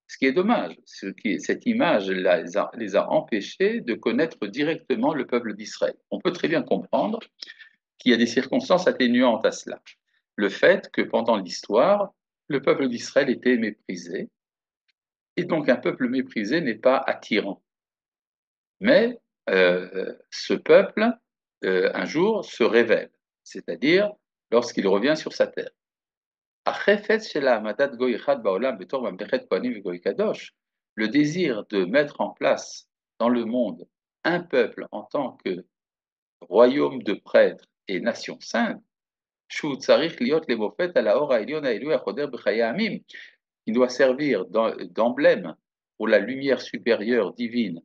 Ce qui est dommage, cette image les a empêchés de connaître directement le peuple d'Israël. On peut très bien comprendre qu'il y a des circonstances atténuantes à cela. Le fait que pendant l'histoire, le peuple d'Israël était méprisé, et donc un peuple méprisé n'est pas attirant. Mais ce peuple, un jour, se révèle, c'est-à-dire lorsqu'il revient sur sa terre. Le désir de mettre en place dans le monde un peuple en tant que royaume de prêtres et nation sainte, il doit servir d'emblème pour la lumière supérieure divine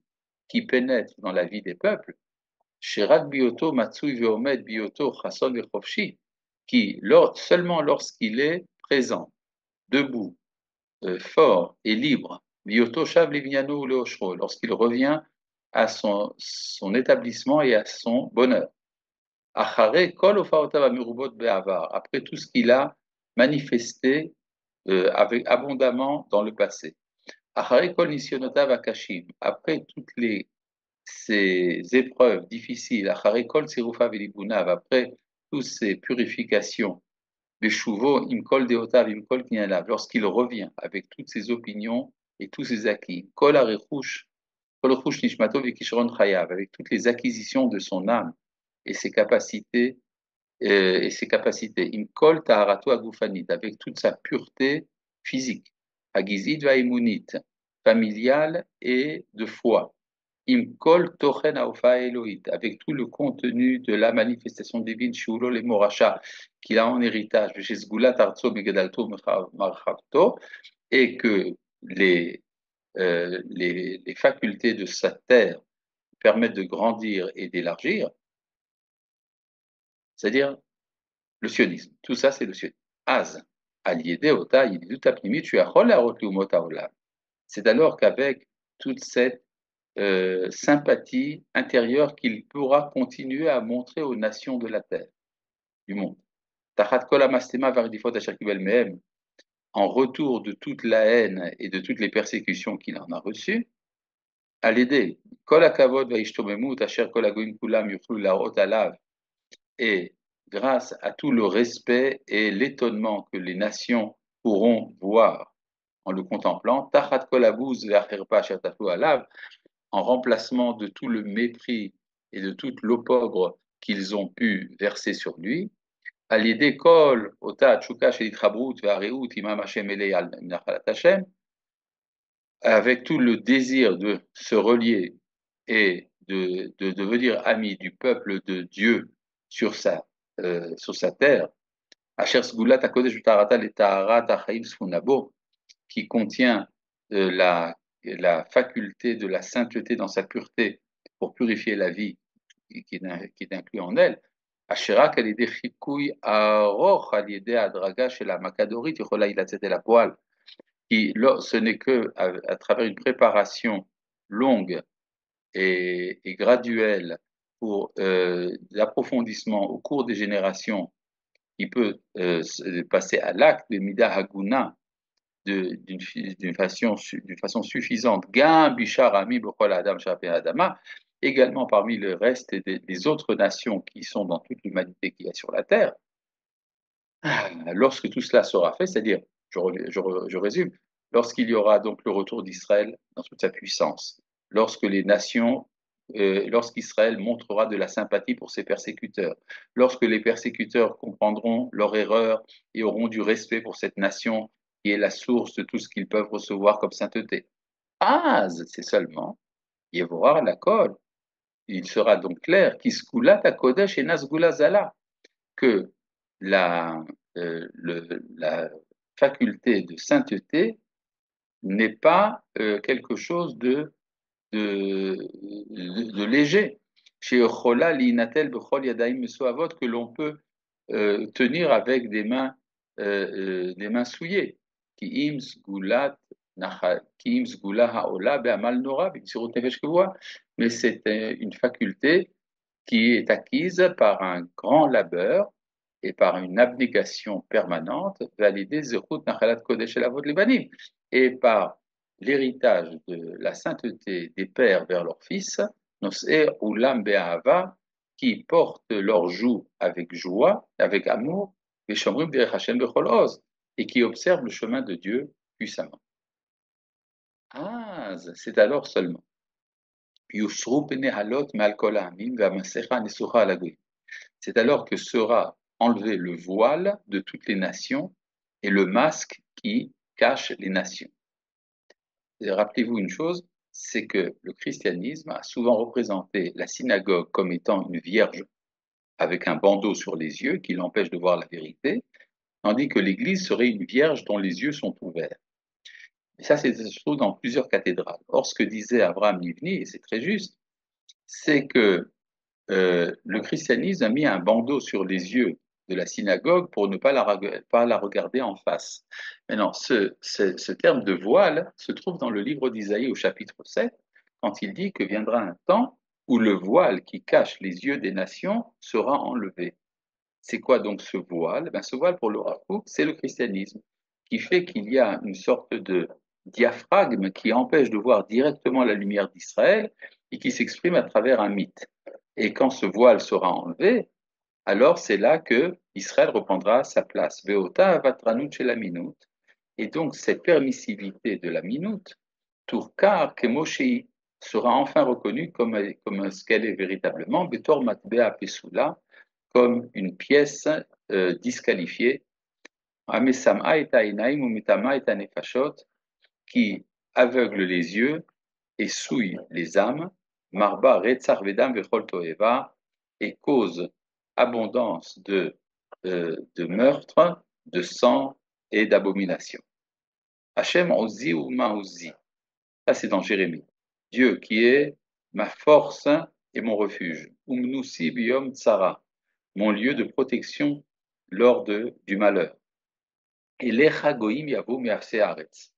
qui pénètre dans la vie des peuples, qui seulement lorsqu'il est présent, debout, fort et libre, lorsqu'il revient à son établissement et à son bonheur. Après tout ce qu'il a manifesté abondamment dans le passé. Après toutes ces épreuves difficiles, après toutes ces purifications, lorsqu'il revient avec toutes ses opinions et tous ses acquis, avec toutes les acquisitions de son âme et ses capacités, avec toute sa pureté physique, familiale et de foi, avec tout le contenu de la manifestation divine qu'il a en héritage, et que les facultés de sa terre permettent de grandir et d'élargir, c'est-à-dire le sionisme. Tout ça, c'est le sionisme. C'est alors qu'avec toute cette sympathie intérieure qu'il pourra continuer à montrer aux nations de la terre, du monde. En retour de toute la haine et de toutes les persécutions qu'il en a reçues, à l'aider. Et grâce à tout le respect et l'étonnement que les nations pourront voir en le contemplant, en remplacement de tout le mépris et de toute l'opprobre qu'ils ont pu verser sur lui, avec tout le désir de se relier et de devenir ami du peuple de Dieu sur sa terre, qui contient la faculté de la sainteté dans sa pureté pour purifier la vie qui est inclus en elle, ce n'est que à travers une préparation longue et graduelle pour l'approfondissement au cours des générations qui peut passer à l'acte de Mida Haguna d'une façon suffisante, également parmi le reste des autres nations qui sont dans toute l'humanité qu'il y a sur la terre. Lorsque tout cela sera fait, c'est-à-dire, je résume, lorsqu'il y aura donc le retour d'Israël dans toute sa puissance, lorsque les nations, lorsqu'Israël montrera de la sympathie pour ses persécuteurs, lorsque les persécuteurs comprendront leur erreur et auront du respect pour cette nation qui est la source de tout ce qu'ils peuvent recevoir comme sainteté. C'est seulement Yevorah la Kol. Il sera donc clair qu'Iskulat Kodesh et Nazgula Zala, que la faculté de sainteté n'est pas quelque chose de léger. Chez Chola, l'inatel bechol yadaim mesoavot, que l'on peut tenir avec des mains souillées. Ki im sgulat ki im sgula haola be'amal nora b'msirut nefesh kavua. Mais c'est une faculté qui est acquise par un grand labeur et par une abnégation permanente, validée zechut nachalat kodesh el avot lebanim, et par l'héritage de la sainteté des pères vers leurs fils, nos'er ulam be'ahava, qui portent leurs joues avec joie, avec amour, et shomrim derech Hashem bechol oz, et qui observent le chemin de Dieu puissamment. Ah, c'est alors seulement. C'est alors que sera enlevé le voile de toutes les nations et le masque qui cache les nations. Et rappelez-vous une chose, c'est que le christianisme a souvent représenté la synagogue comme étant une vierge avec un bandeau sur les yeux qui l'empêche de voir la vérité, tandis que l'Église serait une vierge dont les yeux sont ouverts. Et ça, c'est se trouve dans plusieurs cathédrales. Or, ce que disait Abraham Livni, et c'est très juste, c'est que le christianisme a mis un bandeau sur les yeux de la synagogue pour ne pas la regarder en face. Maintenant, ce terme de voile se trouve dans le livre d'Isaïe au chapitre 7, quand il dit que viendra un temps où le voile qui cache les yeux des nations sera enlevé. C'est quoi donc ce voile? Ce voile, pour le Rav Kook, c'est le christianisme, qui fait qu'il y a une sorte de diaphragme qui empêche de voir directement la lumière d'Israël et qui s'exprime à travers un mythe. Et quand ce voile sera enlevé, alors c'est là que Israël reprendra sa place. Veota avatranut shel minut. Et donc cette permissivité de la minute, Tourkar kemoshei, sera enfin reconnue comme ce qu'elle est véritablement, Betor matbea pesula, comme une pièce disqualifiée, Amesama et ainaim umitama et anefashot, qui aveugle les yeux et souille les âmes, marba retzar vedam vechol toeva, et cause abondance de meurtre, de sang et d'abomination. Hachem ozi ou maouzi, ça c'est dans Jérémie. Dieu qui est ma force et mon refuge. Umnusi biyom tsara, mon lieu de protection lors du malheur. Et lecha goim yavo me'afse haaretz.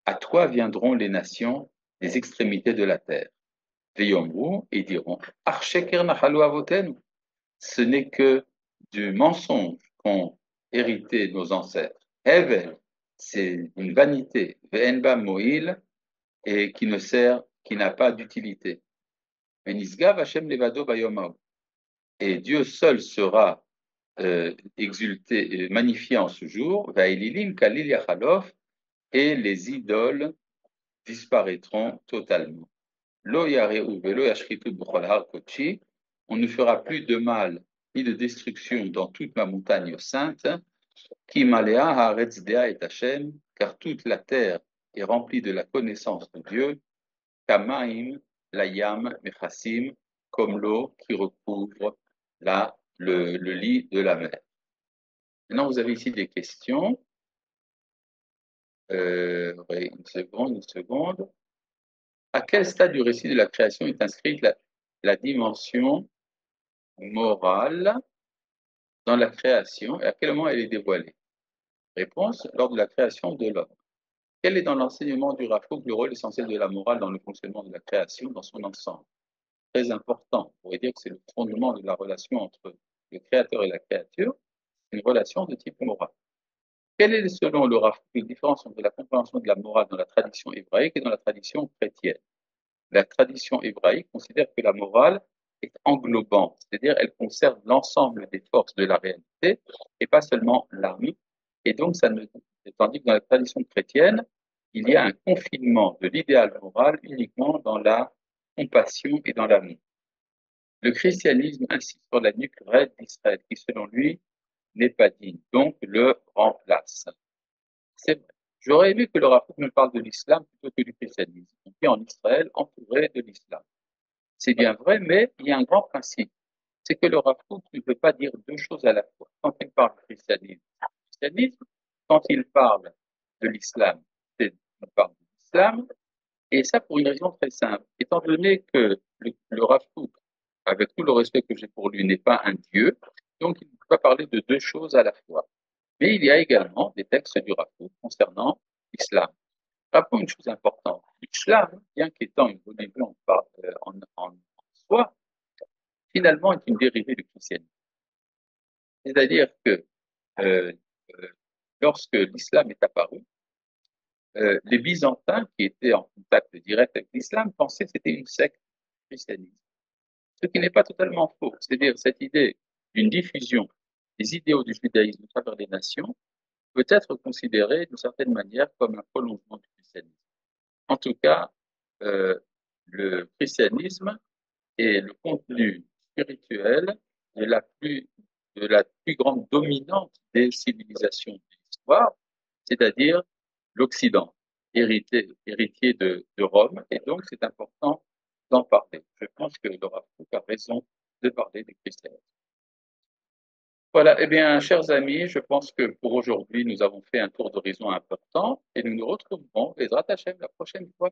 À toi viendront les nations des extrémités de la terre. Veyomru, et diront, Archeker nachalu avotenu. Ce n'est que du mensonge qu'ont hérité nos ancêtres. Hevel, c'est une vanité. Ve'enba mo'il, et qui n'a pas d'utilité. Venisgav Hashem levado bayomau. Et Dieu seul sera exulté, magnifié en ce jour. Ve'ililim kalil yachalof, et les idoles disparaîtront totalement. Lo yareu velo yashchitu b'chol har kodeshi, on ne fera plus de mal ni de destruction dans toute ma montagne sainte, ki malea haaretz dea et Hashem, car toute la terre est remplie de la connaissance de Dieu, kamaim layam mechassim, comme l'eau qui recouvre le lit de la mer. Maintenant, vous avez ici des questions. Une seconde. À quel stade du récit de la création est inscrite la dimension morale dans la création et à quel moment elle est dévoilée? Réponse, lors de la création de l'homme. Quel est dans l'enseignement du Rav Kook le rôle essentiel de la morale dans le fonctionnement de la création dans son ensemble? Très important, on pourrait dire que c'est le fondement de la relation entre le créateur et la créature, une relation de type moral. Quelle est, selon le Rav Kook, la différence entre la compréhension de la morale dans la tradition hébraïque et dans la tradition chrétienne? La tradition hébraïque considère que la morale est englobante, c'est-à-dire elle conserve l'ensemble des forces de la réalité et pas seulement l'âme. Et donc, tandis que dans la tradition chrétienne, il y a un confinement de l'idéal moral uniquement dans la compassion et dans l'amour. Le christianisme insiste sur la nuque raide d'Israël, qui selon lui n'est pas digne, donc le remplace. C'est vrai. J'aurais aimé que le rapport me parle de l'islam plutôt que du christianisme. On vit en Israël entouré de l'islam. C'est bien vrai, mais il y a un grand principe. C'est que le Rav Kook ne peut pas dire deux choses à la fois. Quand il parle du christianisme, quand il parle de l'islam, il parle de l'islam, et ça pour une raison très simple. Étant donné que le Rav Kook, avec tout le respect que j'ai pour lui, n'est pas un dieu, donc il ne peut pas parler de deux choses à la fois. Mais il y a également des textes du Rav Kook concernant l'islam. Rappelons une chose importante. L'islam, bien qu'étant une religion en soi, finalement est une dérivée du christianisme. C'est-à-dire que euh, euh, lorsque l'islam est apparu, les Byzantins, qui étaient en contact direct avec l'islam, pensaient que c'était une secte christianisme. Ce qui n'est pas totalement faux. C'est-à-dire cette idée d'une diffusion des idéaux du judaïsme à travers les nations peut être considérée d'une certaine manière comme un prolongement du christianisme. En tout cas, euh, le christianisme est le contenu spirituel de de la plus grande dominante des civilisations de l'histoire, c'est-à-dire l'Occident, héritier de Rome, et donc c'est important d'en parler. Je pense que Laura Foucault a raison de parler du christianisme. Voilà, eh bien, chers amis, je pense que pour aujourd'hui, nous avons fait un tour d'horizon important et nous nous retrouverons les Hashem la prochaine fois.